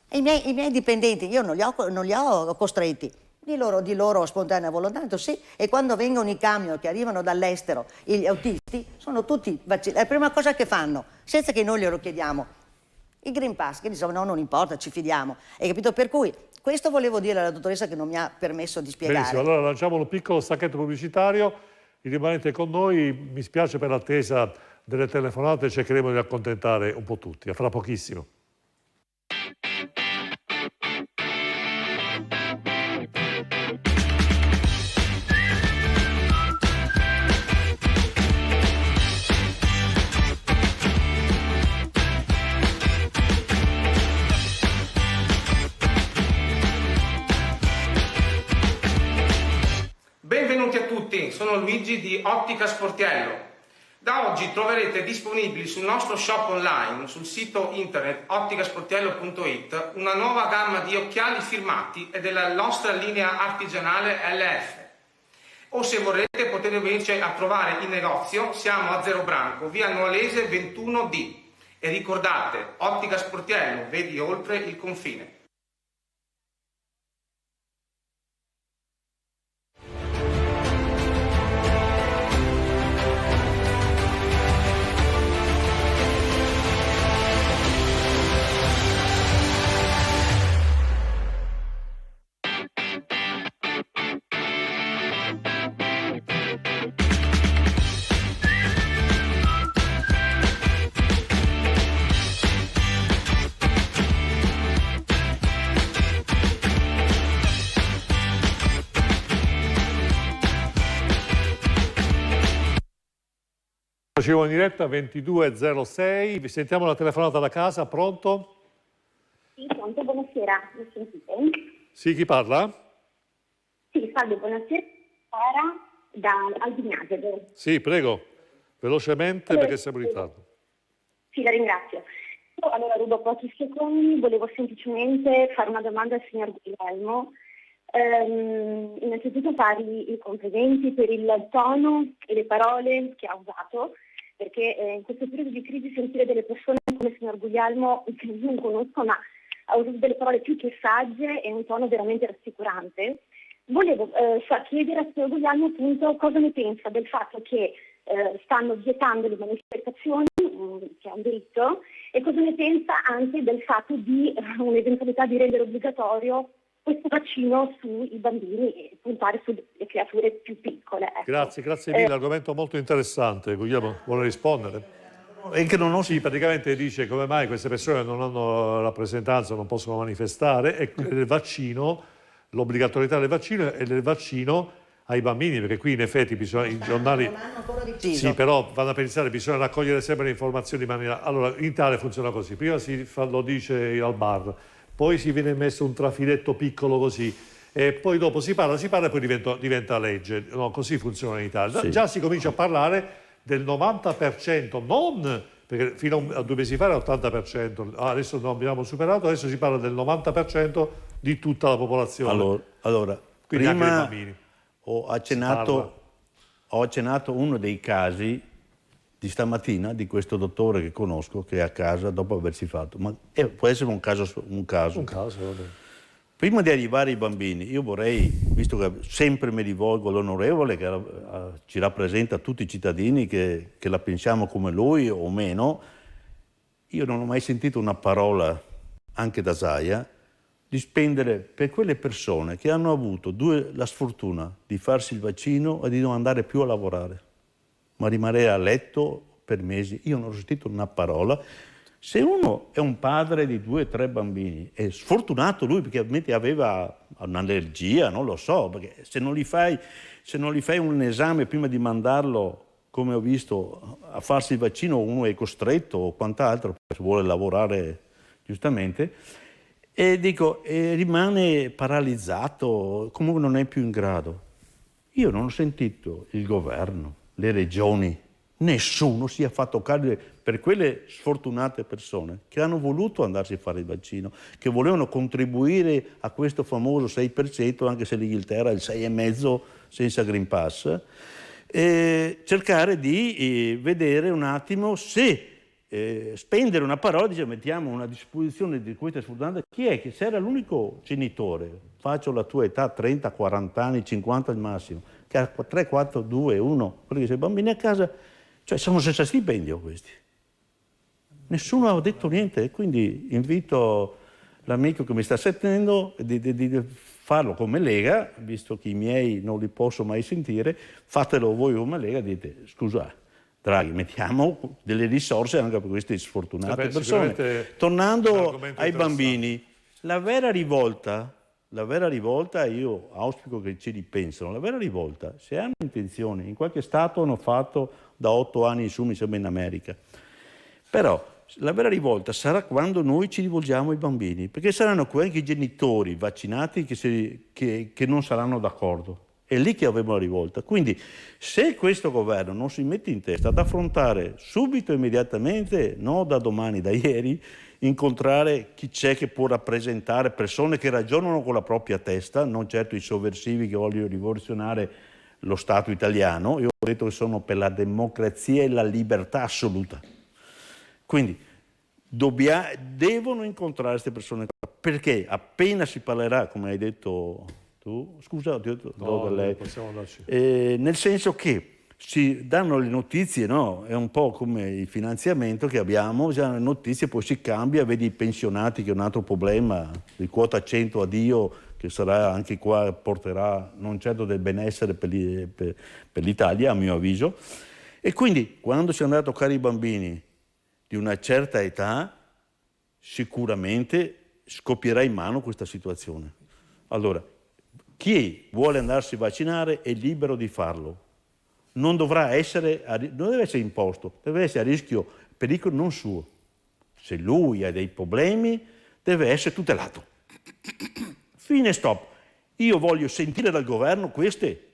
E i miei dipendenti, io non li ho costretti, di loro spontanea volontà, sì, e quando vengono i camion che arrivano dall'estero, gli autisti, sono tutti vaccinati. La prima cosa che fanno, senza che noi glielo chiediamo, il Green Pass, che diciamo no, non importa, ci fidiamo. Hai capito? Per cui questo volevo dire alla dottoressa che non mi ha permesso di spiegare. Benissimo, allora lanciamo un piccolo stacchetto pubblicitario, rimanete con noi, mi spiace per l'attesa delle telefonate, cercheremo di accontentare un po' tutti, a fra pochissimo. Benvenuti a tutti, sono Luigi di Ottica Sportiello. Da oggi troverete disponibili sul nostro shop online, sul sito internet otticasportiello.it, una nuova gamma di occhiali firmati e della nostra linea artigianale LF. O se vorrete potete venirci a trovare in negozio, siamo a Zero Branco, via Nuolese 21D. E ricordate, Ottica Sportiello, vedi oltre il confine. Facevo in diretta 22.06, vi sentiamo la telefonata da casa, pronto? Sì, pronto, buonasera, mi sentite? Sì, chi parla? Sì, salve, buonasera, Sara da Albignasego. Sì, prego, velocemente perché siamo in ritardo. Sì, la ringrazio. Io, allora rubo pochi secondi, volevo semplicemente fare una domanda al signor Guglielmo. Innanzitutto fargli i complimenti per il tono e le parole che ha usato, perché in questo periodo di crisi sentire delle persone come il signor Guglielmo, che non conosco, ma ha usato delle parole più che sagge e un tono veramente rassicurante. Volevo chiedere al signor Guglielmo appunto cosa ne pensa del fatto che stanno vietando le manifestazioni, che è un diritto, e cosa ne pensa anche del fatto di un'eventualità di rendere obbligatorio questo vaccino sui bambini e puntare sulle creature più piccole. Ecco. Grazie mille, argomento molto interessante. Guglielmo vuole rispondere? E che non sì, praticamente dice come mai queste persone non hanno rappresentanza, non possono manifestare, e il vaccino, l'obbligatorietà del vaccino e del vaccino ai bambini, perché qui in effetti bisogna, i giornali sì, però vanno a pensare, bisogna raccogliere sempre le informazioni in maniera. Allora, in Italia funziona così: prima lo dice al bar, poi si viene messo un trafiletto piccolo così, e poi dopo si parla e poi diventa legge. No, così funziona in Italia. Sì. Già si comincia a parlare del 90%, non perché fino a 2 mesi fa era 80%, adesso non abbiamo superato, adesso si parla del 90% di tutta la popolazione. Allora quindi prima anche dei bambini. Ho accennato ho accennato uno dei casi di stamattina di questo dottore che conosco che è a casa dopo aversi fatto, ma può essere un caso. Vabbè. Prima di arrivare ai bambini, io vorrei, visto che sempre mi rivolgo all'onorevole che ci rappresenta tutti i cittadini che la pensiamo come lui o meno, io non ho mai sentito una parola, anche da Zaia, di spendere per quelle persone che hanno avuto la sfortuna di farsi il vaccino e di non andare più a lavorare, ma rimanere a letto per mesi. Io non ho sentito una parola. Se uno è un padre di 2 o 3 bambini, è sfortunato lui perché ovviamente aveva un'allergia, non lo so, perché se non gli fai un esame prima di mandarlo, come ho visto, a farsi il vaccino, uno è costretto o quant'altro, se vuole lavorare giustamente, e rimane paralizzato, comunque non è più in grado. Io non ho sentito il governo, le regioni, nessuno si è fatto carico per quelle sfortunate persone che hanno voluto andarsi a fare il vaccino, che volevano contribuire a questo famoso 6%, anche se l'Inghilterra è il 6,5% senza Green Pass, cercare di vedere un attimo se spendere una parola, mettiamo una disposizione di queste sfortunate, chi è che se era l'unico genitore, faccio la tua età, 30, 40 anni, 50 al massimo, che ha 3, 4, 2, 1, quelli che sono bambini a casa, cioè sono senza stipendio questi. Nessuno ha detto niente, e quindi invito l'amico che mi sta sentendo di farlo come Lega, visto che i miei non li posso mai sentire, fatelo voi come Lega, dite scusa Draghi, mettiamo delle risorse anche per queste sfortunate persone. Tornando ai bambini, la vera rivolta, io auspico che ci ripensano, la vera rivolta, se hanno intenzione, in qualche stato hanno fatto da 8 anni in su, mi sembra in America, però la vera rivolta sarà quando noi ci rivolgiamo ai bambini, perché saranno qui anche i genitori vaccinati che non saranno d'accordo. È lì che avremo la rivolta. Quindi se questo governo non si mette in testa ad affrontare subito, immediatamente, non da domani, da ieri, incontrare chi c'è che può rappresentare persone che ragionano con la propria testa, non certo i sovversivi che vogliono rivoluzionare lo Stato italiano. Io ho detto che sono per la democrazia e la libertà assoluta. Quindi devono incontrare queste persone qua, perché appena si parlerà, come hai detto tu, scusa, ti ho detto lei, possiamo andarci. Nel senso che ci danno le notizie, no? È un po' come il finanziamento che abbiamo, già le notizie, poi si cambia, vedi i pensionati che è un altro problema, di quota 100 a Dio, che sarà anche qua, porterà non certo del benessere per l'Italia, a mio avviso. E quindi quando si andrà a toccare i bambini di una certa età, sicuramente scoppierà in mano questa situazione. Allora, chi vuole andarsi a vaccinare è libero di farlo. Non deve essere imposto, deve essere a rischio, pericolo non suo. Se lui ha dei problemi, deve essere tutelato. Fine, stop. Io voglio sentire dal governo queste.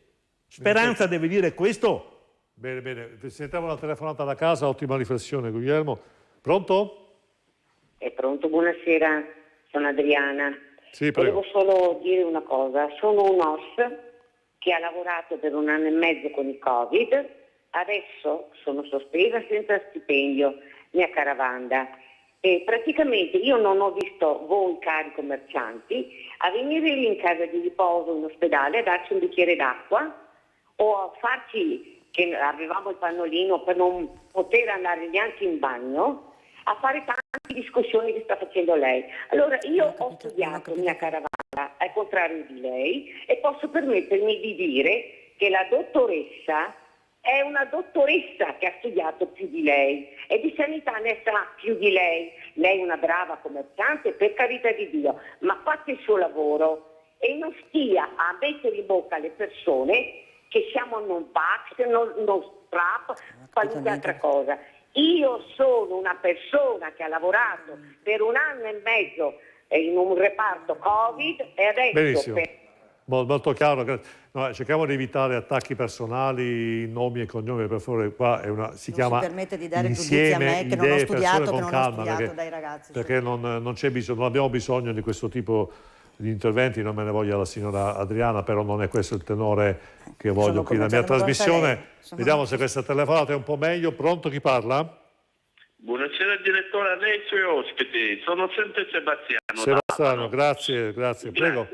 Speranza deve dire questo. Bene, bene. Sentiamo una telefonata da casa, ottima riflessione, Guglielmo. Pronto? È pronto, buonasera, sono Adriana. Sì, prego. Volevo solo dire una cosa, sono un OS che ha lavorato per 1 anno e mezzo con il Covid, adesso sono sospesa senza stipendio, mia caravanda. E praticamente io non ho visto voi cari commercianti a venire lì in casa di riposo in ospedale a darci un bicchiere d'acqua o a farci, che avevamo il pannolino per non poter andare neanche in bagno, a fare tante discussioni che sta facendo lei. Allora io ho studiato mia caravana al contrario di lei e posso permettermi di dire che la dottoressa è una dottoressa che ha studiato più di lei e di sanità ne sa più di lei. Lei è una brava commerciante, per carità di Dio, ma faccia il suo lavoro e non stia a mettere in bocca alle persone che siamo non pax, non strap, qualunque altra cosa. Io sono una persona che ha lavorato per 1 anno e mezzo in un reparto Covid e adesso... Benissimo. Molto chiaro. No, cerchiamo di evitare attacchi personali, nomi e cognomi, per favore. Qua è si chiama si permette di dare giudizi a me che non ho studiato, dai ragazzi. Perché non c'è bisogno, non abbiamo bisogno di questo tipo gli interventi, non me ne voglia la signora Adriana, però non è questo il tenore che voglio qui nella mia trasmissione. Vediamo se questa telefonata è un po' meglio. Pronto, chi parla? Buonasera direttore, a lei e ai suoi ospiti, sono sempre Sebastiano. Sebastiano, grazie, prego.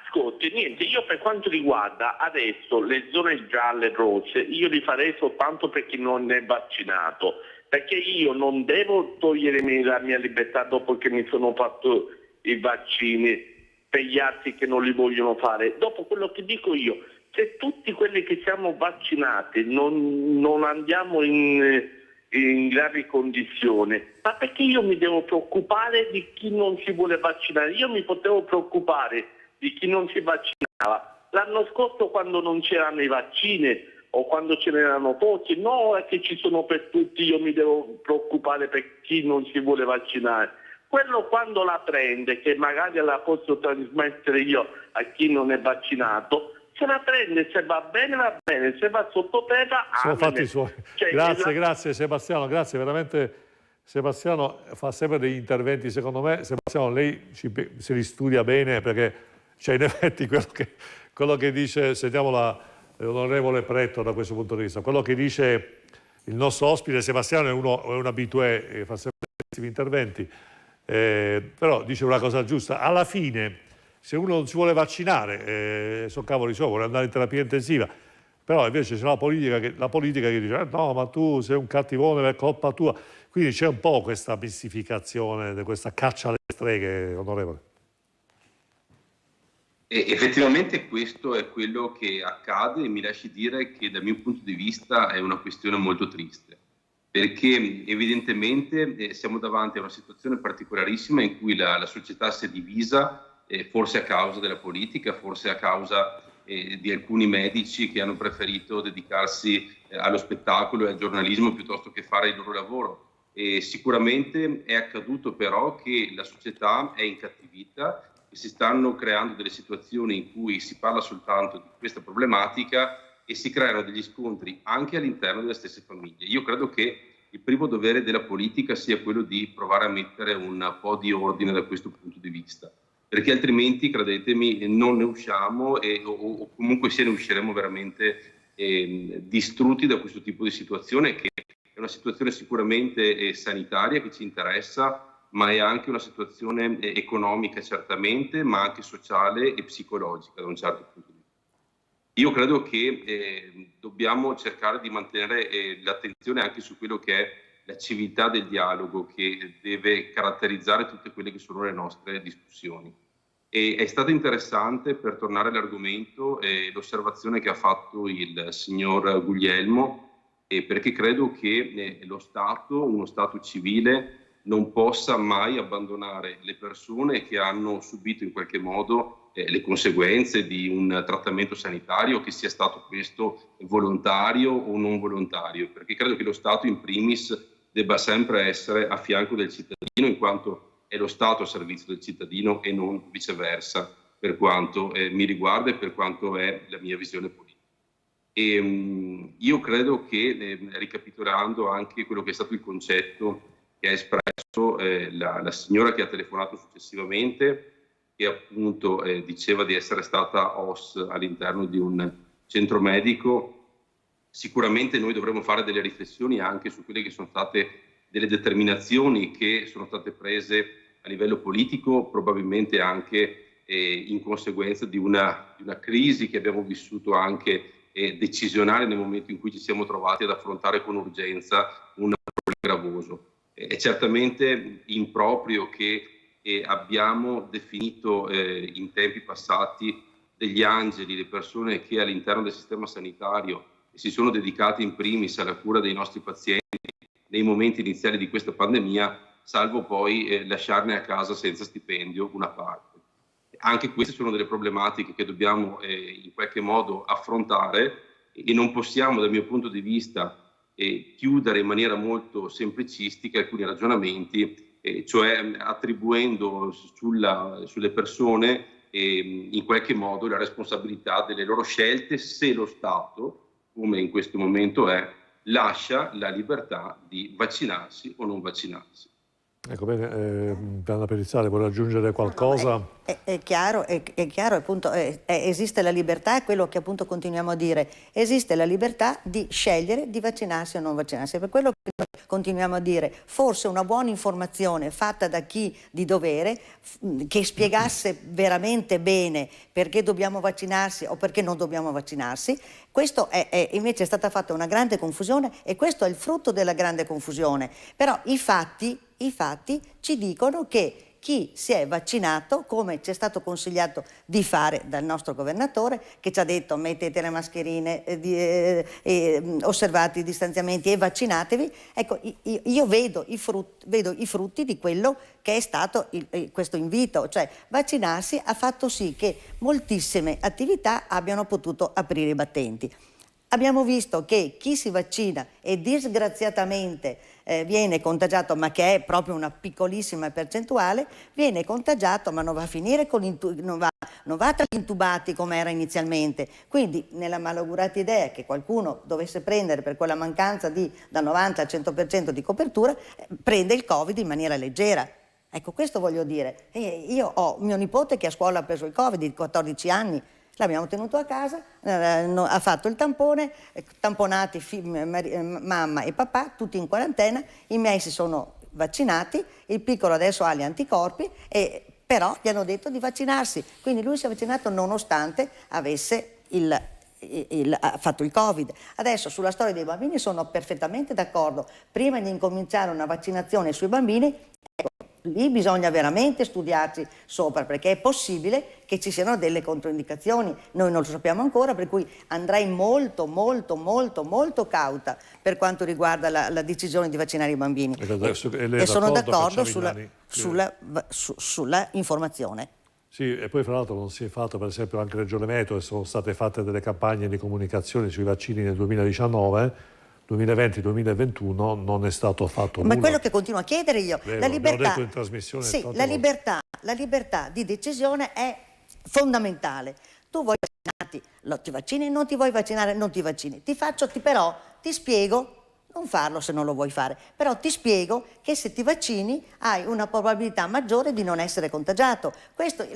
Ascolti, niente, io per quanto riguarda adesso le zone gialle e rosse, io li farei soltanto per chi non è vaccinato, perché io non devo togliermi la mia libertà dopo che mi sono fatto i vaccini per gli altri che non li vogliono fare. Dopo quello che dico io, se tutti quelli che siamo vaccinati non andiamo in gravi condizioni, ma perché io mi devo preoccupare di chi non si vuole vaccinare? Io mi potevo preoccupare di chi non si vaccinava l'anno scorso quando non c'erano i vaccini o quando ce n'erano pochi. No, è che ci sono per tutti, io mi devo preoccupare per chi non si vuole vaccinare. Quello quando la prende, che magari la posso trasmettere io a chi non è vaccinato, se la prende, se va bene, se va sottoterra, sono fatti i suoi. Cioè, grazie Sebastiano, grazie veramente. Sebastiano fa sempre degli interventi, secondo me. Sebastiano, lei se li studia bene, perché c'è in effetti quello che dice, sentiamo l'onorevole Pretto da questo punto di vista, quello che dice il nostro ospite Sebastiano è un abitué, fa sempre questi interventi, però dice una cosa giusta. Alla fine, se uno non si vuole vaccinare, sono cavoli suoi, vuole andare in terapia intensiva, però invece c'è la politica che dice no, ma tu sei un cattivone, è colpa tua. Quindi c'è un po' questa mistificazione, questa caccia alle streghe, onorevole. E effettivamente questo è quello che accade e mi lasci dire che dal mio punto di vista è una questione molto triste, perché evidentemente siamo davanti a una situazione particolarissima in cui la società si è divisa, forse a causa della politica, forse a causa di alcuni medici che hanno preferito dedicarsi allo spettacolo e al giornalismo piuttosto che fare il loro lavoro. E sicuramente è accaduto però che la società è incattivita e si stanno creando delle situazioni in cui si parla soltanto di questa problematica e si creano degli scontri anche all'interno delle stesse famiglie. Io credo che il primo dovere della politica sia quello di provare a mettere un po' di ordine da questo punto di vista, perché altrimenti, credetemi, non ne usciamo o comunque ne usciremo veramente distrutti da questo tipo di situazione, che è una situazione sicuramente sanitaria che ci interessa, ma è anche una situazione economica certamente, ma anche sociale e psicologica da un certo punto di vista. Io credo che dobbiamo cercare di mantenere l'attenzione anche su quello che è la civiltà del dialogo che deve caratterizzare tutte quelle che sono le nostre discussioni. E è stato interessante, per tornare all'argomento, l'osservazione che ha fatto il signor Guglielmo, perché credo che lo Stato, uno Stato civile, non possa mai abbandonare le persone che hanno subito in qualche modo le conseguenze di un trattamento sanitario, che sia stato questo volontario o non volontario, perché credo che lo Stato in primis debba sempre essere a fianco del cittadino, in quanto è lo Stato a servizio del cittadino e non viceversa, per quanto mi riguarda e per quanto è la mia visione politica. E io credo che, ricapitolando anche quello che è stato il concetto che ha espresso la signora che ha telefonato successivamente, che appunto diceva di essere stata OS all'interno di un centro medico, sicuramente noi dovremmo fare delle riflessioni anche su quelle che sono state delle determinazioni che sono state prese a livello politico, probabilmente anche in conseguenza di una crisi che abbiamo vissuto anche decisionale nel momento in cui ci siamo trovati ad affrontare con urgenza un problema gravoso. È certamente improprio che abbiamo definito in tempi passati degli angeli, le persone che all'interno del sistema sanitario si sono dedicate in primis alla cura dei nostri pazienti nei momenti iniziali di questa pandemia, salvo poi lasciarne a casa senza stipendio una parte. Anche queste sono delle problematiche che dobbiamo in qualche modo affrontare e non possiamo, dal mio punto di vista, chiudere in maniera molto semplicistica alcuni ragionamenti, cioè attribuendo sulle persone in qualche modo la responsabilità delle loro scelte, se lo Stato, come in questo momento è, lascia la libertà di vaccinarsi o non vaccinarsi. Ecco, bene, Anna Perizzale, vuole aggiungere qualcosa? È chiaro, appunto, esiste la libertà, è quello che appunto continuiamo a dire, esiste la libertà di scegliere di vaccinarsi o non vaccinarsi, per quello che continuiamo a dire, forse una buona informazione fatta da chi di dovere, che spiegasse veramente bene perché dobbiamo vaccinarsi o perché non dobbiamo vaccinarsi, questo invece è stata fatta una grande confusione e questo è il frutto della grande confusione, però i fatti ci dicono che chi si è vaccinato, come ci è stato consigliato di fare dal nostro governatore, che ci ha detto mettete le mascherine, osservate i distanziamenti e vaccinatevi, ecco, io vedo i frutti di quello che è stato questo invito, cioè vaccinarsi ha fatto sì che moltissime attività abbiano potuto aprire i battenti. Abbiamo visto che chi si vaccina e disgraziatamente viene contagiato, ma che è proprio una piccolissima percentuale, viene contagiato ma non va a finire non va tra gli intubati come era inizialmente. Quindi nella malaugurata idea che qualcuno dovesse prendere per quella mancanza dal 90 al 100% di copertura, prende il Covid in maniera leggera. Ecco, questo voglio dire. Io ho mio nipote che a scuola ha preso il Covid di 14 anni, l'abbiamo tenuto a casa, ha fatto il tampone, tamponati mamma e papà, tutti in quarantena, i miei si sono vaccinati, il piccolo adesso ha gli anticorpi, però gli hanno detto di vaccinarsi, quindi lui si è vaccinato nonostante avesse ha fatto il Covid. Adesso sulla storia dei bambini sono perfettamente d'accordo, prima di incominciare una vaccinazione sui bambini, lì bisogna veramente studiarci sopra, perché è possibile che ci siano delle controindicazioni, noi non lo sappiamo ancora, per cui andrei molto cauta per quanto riguarda la decisione di vaccinare i bambini e sono d'accordo sulla informazione. Sì, e poi fra l'altro non si è fatto, per esempio anche Regione Veneto, e sono state fatte delle campagne di comunicazione sui vaccini nel 2019, 2020-2021 non è stato fatto nulla. Ma quello che continuo a chiedere io, Vero, la libertà, detto in trasmissione sì, la libertà di decisione è fondamentale. Tu vuoi vaccinarti, ti vaccini, non ti vuoi vaccinare, non ti vaccini. Però ti spiego, non farlo se non lo vuoi fare, però ti spiego che se ti vaccini hai una probabilità maggiore di non essere contagiato. Questo,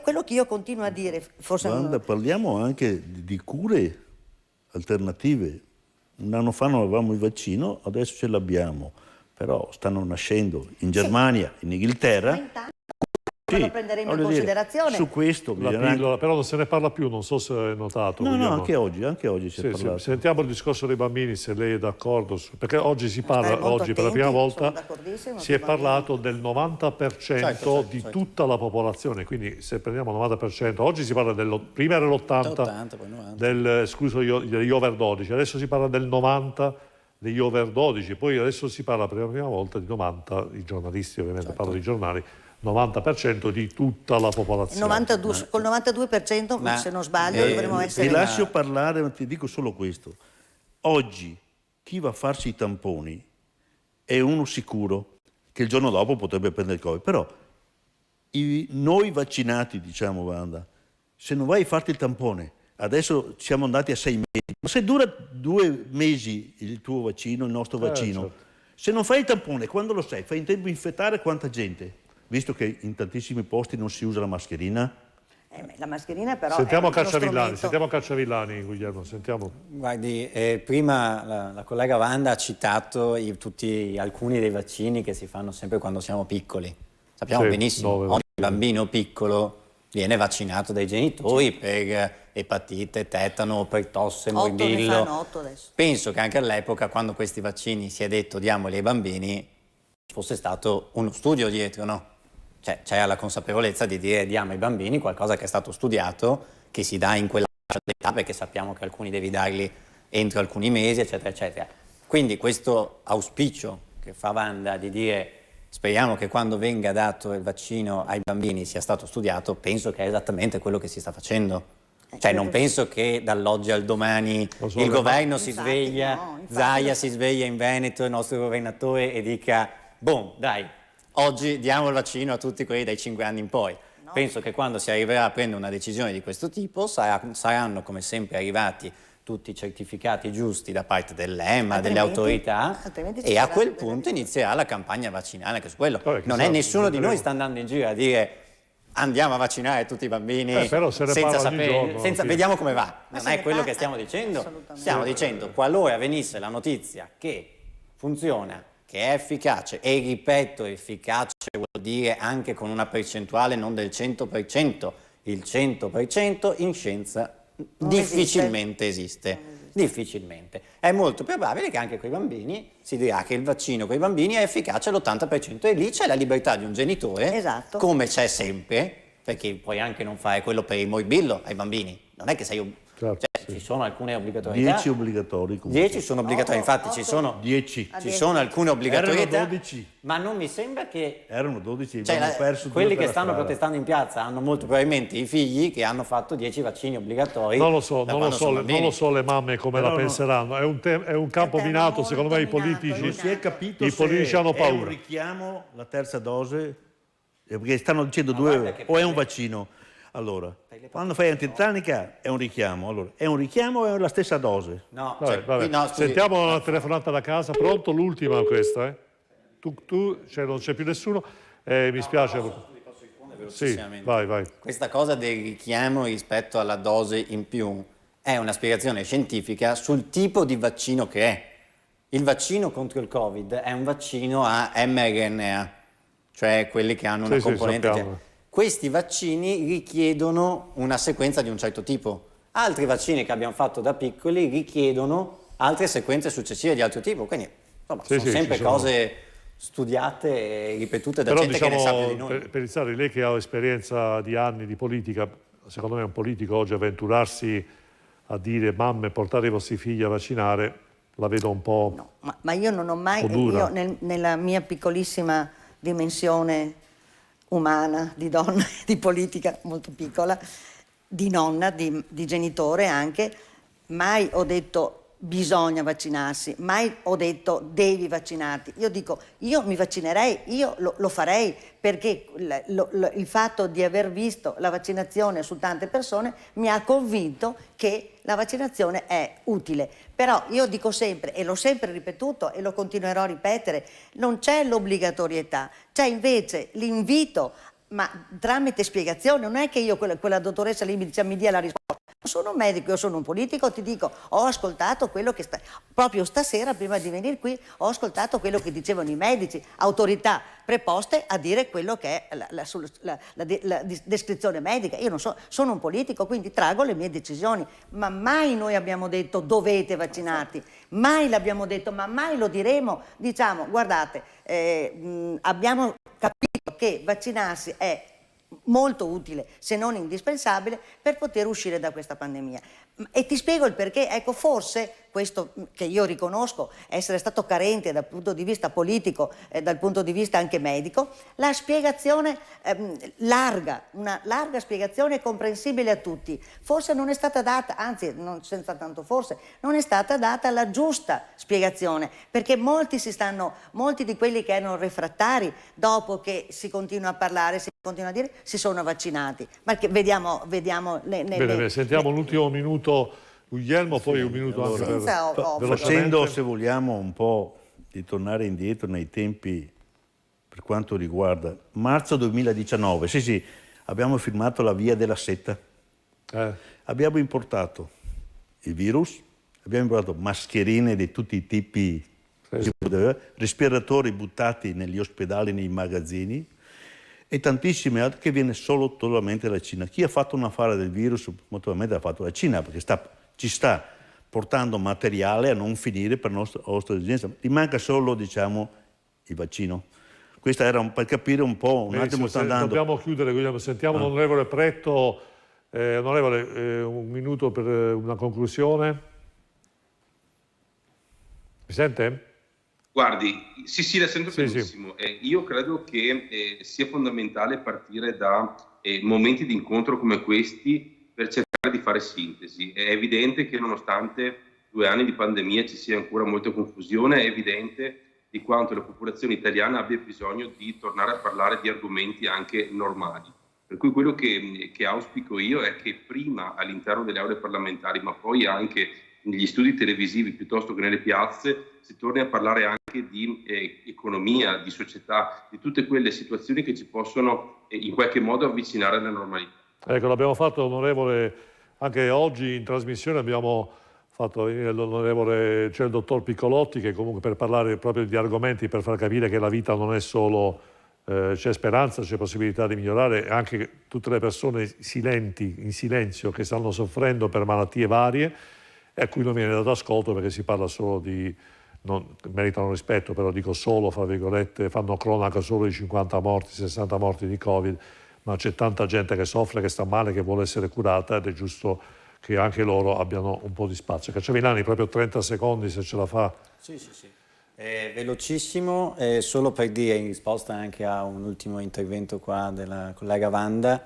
quello che io continuo a dire, forse Guarda, parliamo anche di cure alternative. Un anno fa non avevamo il vaccino, adesso ce l'abbiamo, però stanno nascendo in Germania, in Inghilterra. Lo prenderemo in considerazione. Su questo pillola, però non se ne parla più, non so se è notato. No, anche oggi si è parlato. Sentiamo il discorso dei bambini, se lei è d'accordo, perché oggi si parla, per la prima volta si è parlato del 90% di tutta la popolazione, quindi se prendiamo il 90%, oggi si parla prima era l'80, escluso degli over 12, adesso si parla del 90 degli over 12, poi adesso si parla per la prima volta di 90, i giornalisti ovviamente parlo di giornali, 90% di tutta la popolazione. Col 92%, se non sbaglio, dovremmo essere... Ti lascio parlare, ma ti dico solo questo. Oggi chi va a farsi i tamponi è uno sicuro che il giorno dopo potrebbe prendere il Covid. Però noi vaccinati, diciamo, Wanda, se non vai a farti il tampone, adesso siamo andati a 6 mesi, ma se dura 2 mesi il tuo vaccino, il nostro vaccino, certo. Se non fai il tampone, quando lo sai, fai in tempo di infettare quanta gente? Visto che in tantissimi posti non si usa la mascherina? La mascherina però sentiamo Cacciavillani, Guglielmo, sentiamo. Guardi, prima la collega Wanda ha citato alcuni dei vaccini che si fanno sempre quando siamo piccoli. Sappiamo benissimo, ogni bambino piccolo viene vaccinato dai genitori per epatite, tetano, per tosse, morbillo. Penso che anche all'epoca, quando questi vaccini si è detto diamoli ai bambini, fosse stato uno studio dietro, no? Cioè c'è la consapevolezza di dire diamo ai bambini qualcosa che è stato studiato, che si dà in quella fascia d'età, perché sappiamo che alcuni devi darli entro alcuni mesi, eccetera, eccetera. Quindi questo auspicio che fa Wanda di dire speriamo che quando venga dato il vaccino ai bambini sia stato studiato, penso che è esattamente quello che si sta facendo. Cioè non penso che dall'oggi al domani il governo si sveglia, Zaia si sveglia in Veneto, il nostro governatore, e dica boh, dai, oggi diamo il vaccino a tutti quelli dai 5 anni in poi. No. Penso che quando si arriverà a prendere una decisione di questo tipo saranno come sempre arrivati tutti i certificati giusti da parte dell'EMA, delle autorità, e a quel punto inizierà la campagna vaccinale, che su quello non è nessuno di noi sta andando in giro a dire andiamo a vaccinare tutti i bambini però se ne senza parla ogni sapere, giorno, senza, sì. vediamo come va. Ma Non se è ne quello parla, che stiamo dicendo. assolutamente. Stiamo dicendo, qualora venisse la notizia che funziona, che è efficace, e ripeto, efficace vuol dire anche con una percentuale non del 100%, il 100% in scienza difficilmente esiste. Difficilmente. È molto probabile che anche con i bambini si dirà che il vaccino con i bambini è efficace all'80% e lì c'è la libertà di un genitore, come c'è sempre, perché puoi anche non fare quello per il morbillo ai bambini. Non è che sei ci sono alcune obbligatorietà. 10 obbligatori. 10 sono obbligatori, infatti ci sono 10. Ci sono alcune obbligatorietà. Erano 12. Ma non mi sembra che Erano 12, cioè, abbiamo perso quelli due per che la stanno strada. protestando in piazza hanno molto probabilmente i figli che hanno fatto 10 vaccini obbligatori. Non lo so, da non quando sono lo bambini. so le mamme come Però la no. penseranno. È un campo minato, secondo me i politici. Non si è capito I politici hanno se è un paura. richiamo la terza dose, perché stanno dicendo guarda che o è un vaccino. Allora, quando fai antitetanica è un richiamo. Allora, è un richiamo o è la stessa dose? No, Vabbè, vabbè. Sentiamo una telefonata da casa. Pronto? L'ultima questa, non c'è più nessuno. Mi spiace. Sì, vai. Questa cosa del richiamo rispetto alla dose in più è una spiegazione scientifica sul tipo di vaccino che è. Il vaccino contro il Covid è un vaccino a mRNA, cioè quelli che hanno una componente. sappiamo. Questi vaccini richiedono una sequenza di un certo tipo. Altri vaccini che abbiamo fatto da piccoli richiedono altre sequenze successive di altro tipo. Quindi insomma, sono sempre ci sono. cose studiate e ripetute da Però gente che ne sa più di noi. per iniziare, lei che ha esperienza di anni di politica, secondo me un politico oggi avventurarsi a dire mamme portate i vostri figli a vaccinare, la vedo un po'. Ma io non ho mai, dura. nella mia piccolissima dimensione umana, di donna, di politica molto piccola, di nonna, di genitore anche, mai ho detto bisogna vaccinarsi, mai ho detto devi vaccinarti. Io dico, io mi vaccinerei, io lo farei, perché il fatto di aver visto la vaccinazione su tante persone mi ha convinto che la vaccinazione è utile. Però io dico sempre, e l'ho sempre ripetuto e lo continuerò a ripetere, non c'è l'obbligatorietà, c'è invece l'invito, ma tramite spiegazione. Non è che io, quella dottoressa lì mi dia la risposta. Sono un medico, io sono un politico, ti dico, ho ascoltato quello che proprio stasera, prima di venire qui, ho ascoltato quello che dicevano i medici, autorità preposte a dire quello che è la descrizione medica. Io non sono un politico, quindi trago le mie decisioni, ma mai noi abbiamo detto dovete vaccinarti, mai l'abbiamo detto, ma mai lo diremo. Diciamo, guardate, abbiamo capito che vaccinarsi è molto utile, se non indispensabile, per poter uscire da questa pandemia. E ti spiego il perché. Ecco, forse questo che io riconosco essere stato carente dal punto di vista politico e dal punto di vista anche medico, la spiegazione una larga spiegazione comprensibile a tutti, forse non è stata data, anzi senza tanto forse, non è stata data la giusta spiegazione, perché molti di quelli che erano refrattari, dopo che si continua a parlare, si continua a dire, si sono vaccinati. Ma che vediamo Bene, sentiamo l'ultimo minuto Guglielmo, poi un minuto allora, anche facendo, se vogliamo, un po' di tornare indietro nei tempi per quanto riguarda marzo 2019. Sì, abbiamo firmato la via della setta. Abbiamo importato il virus, abbiamo importato mascherine di tutti i tipi, respiratori buttati negli ospedali, nei magazzini, e tantissime altre che viene solamente dalla Cina. Chi ha fatto un affare del virus, molto probabilmente ha fatto la Cina, perché ci sta portando materiale a non finire per nostra esigenza. Ti manca solo, diciamo, il vaccino. Questo era per capire un po', un attimo sta andando. Dobbiamo chiudere, Guglielmo. Sentiamo l'onorevole Pretto. Onorevole, un minuto per una conclusione. Mi sente? Guardi, sì, la sento benissimo. Io credo che sia fondamentale partire da momenti di incontro come questi per cercare di fare sintesi. È evidente che nonostante 2 anni di pandemia ci sia ancora molta confusione, è evidente di quanto la popolazione italiana abbia bisogno di tornare a parlare di argomenti anche normali. Per cui quello che auspico io è che prima all'interno delle aule parlamentari, ma poi anche negli studi televisivi piuttosto che nelle piazze, si torni a parlare anche di economia, di società, di tutte quelle situazioni che ci possono in qualche modo avvicinare alla normalità. Ecco, l'abbiamo fatto, onorevole, anche oggi in trasmissione abbiamo fatto venire l'onorevole, cioè il dottor Piccolotti, che comunque per parlare proprio di argomenti, per far capire che la vita non è solo, c'è speranza, c'è possibilità di migliorare, anche tutte le persone silenti, in silenzio, che stanno soffrendo per malattie varie, e a cui non viene dato ascolto perché si parla solo di, non meritano rispetto, però dico solo, fra virgolette, fanno cronaca solo di 50 morti, 60 morti di Covid, ma c'è tanta gente che soffre, che sta male, che vuole essere curata, ed è giusto che anche loro abbiano un po' di spazio. Cacciavilani, proprio 30 secondi se ce la fa. Sì. Velocissimo, solo per dire, in risposta anche a un ultimo intervento qua della collega Wanda,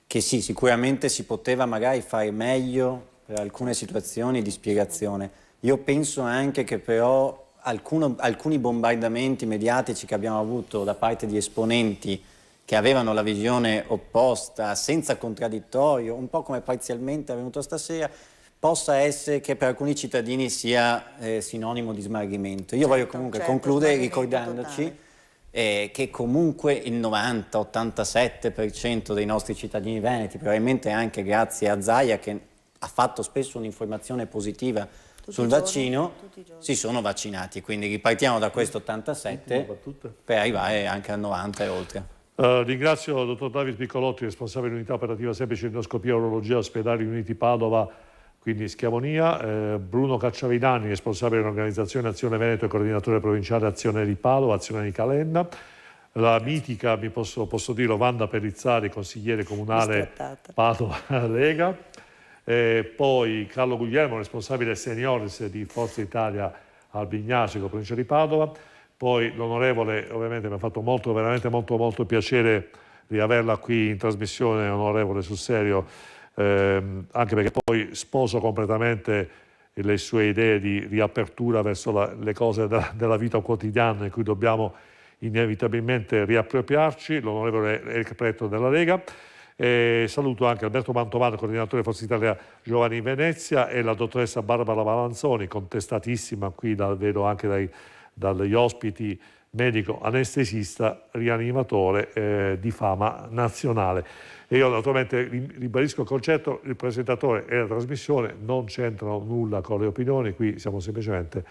che sì, sicuramente si poteva magari fare meglio per alcune situazioni di spiegazione. Io penso anche che però alcuni bombardamenti mediatici che abbiamo avuto da parte di esponenti che avevano la visione opposta, senza contraddittorio, un po' come parzialmente è avvenuto stasera, possa essere che per alcuni cittadini sia sinonimo di smarrimento. Io voglio comunque concludere ricordandoci che comunque il 90-87% dei nostri cittadini veneti, probabilmente anche grazie a Zaia che ha fatto spesso un'informazione positiva sul vaccino, si sono vaccinati. Quindi ripartiamo da questo 87 per arrivare anche al 90 e oltre. Ringrazio il dottor Davide Piccolotti, responsabile unità operativa semplice endoscopia e urologia ospedali uniti Padova, quindi Schiavonia, Bruno Cacciavinani, responsabile dell'organizzazione Azione Veneto e coordinatore provinciale Azione di Padova, Azione di Calenna, la mitica, posso dirlo, Wanda Pellizzari, consigliere comunale Padova Lega, poi Carlo Guglielmo, responsabile seniores di Forza Italia Albignasico, provincia di Padova, poi l'onorevole, ovviamente mi ha fatto veramente molto piacere riaverla qui in trasmissione, onorevole, sul serio, anche perché poi sposo completamente le sue idee di riapertura verso le cose della vita quotidiana in cui dobbiamo inevitabilmente riappropriarci, l'onorevole Eric Pretto della Lega. Saluto anche Alberto Mantovano, coordinatore Forza Italia Giovani in Venezia, e la dottoressa Barbara Valanzoni, contestatissima qui, vedo anche dagli ospiti, medico anestesista, rianimatore di fama nazionale. E io naturalmente ribadisco il concetto, il presentatore e la trasmissione non c'entrano nulla con le opinioni, qui siamo semplicemente,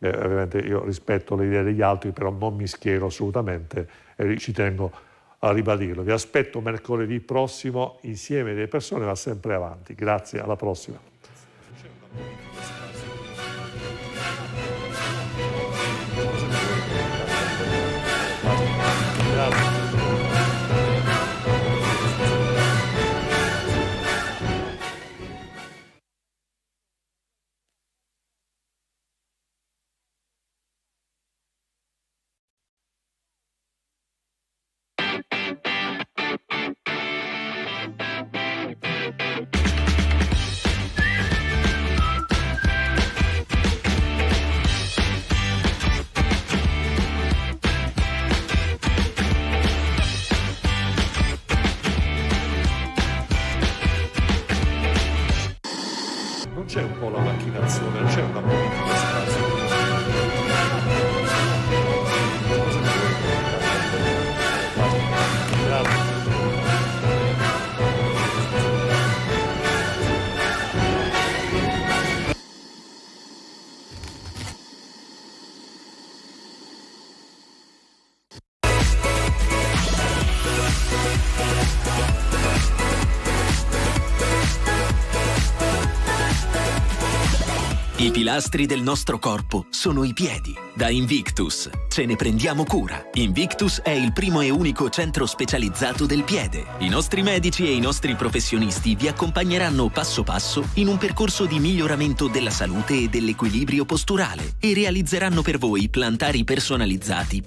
ovviamente io rispetto le idee degli altri, però non mi schiero assolutamente e ci tengo a ribadirlo. Vi aspetto mercoledì prossimo, insieme delle persone va sempre avanti. Grazie, alla prossima. Grazie. C'è un po' la macchinazione, c'è una politica scarsa. Grazie. I pilastri del nostro corpo sono i piedi. Da Invictus ce ne prendiamo cura. Invictus è il primo e unico centro specializzato del piede. I nostri medici e i nostri professionisti vi accompagneranno passo passo in un percorso di miglioramento della salute e dell'equilibrio posturale e realizzeranno per voi plantari personalizzati per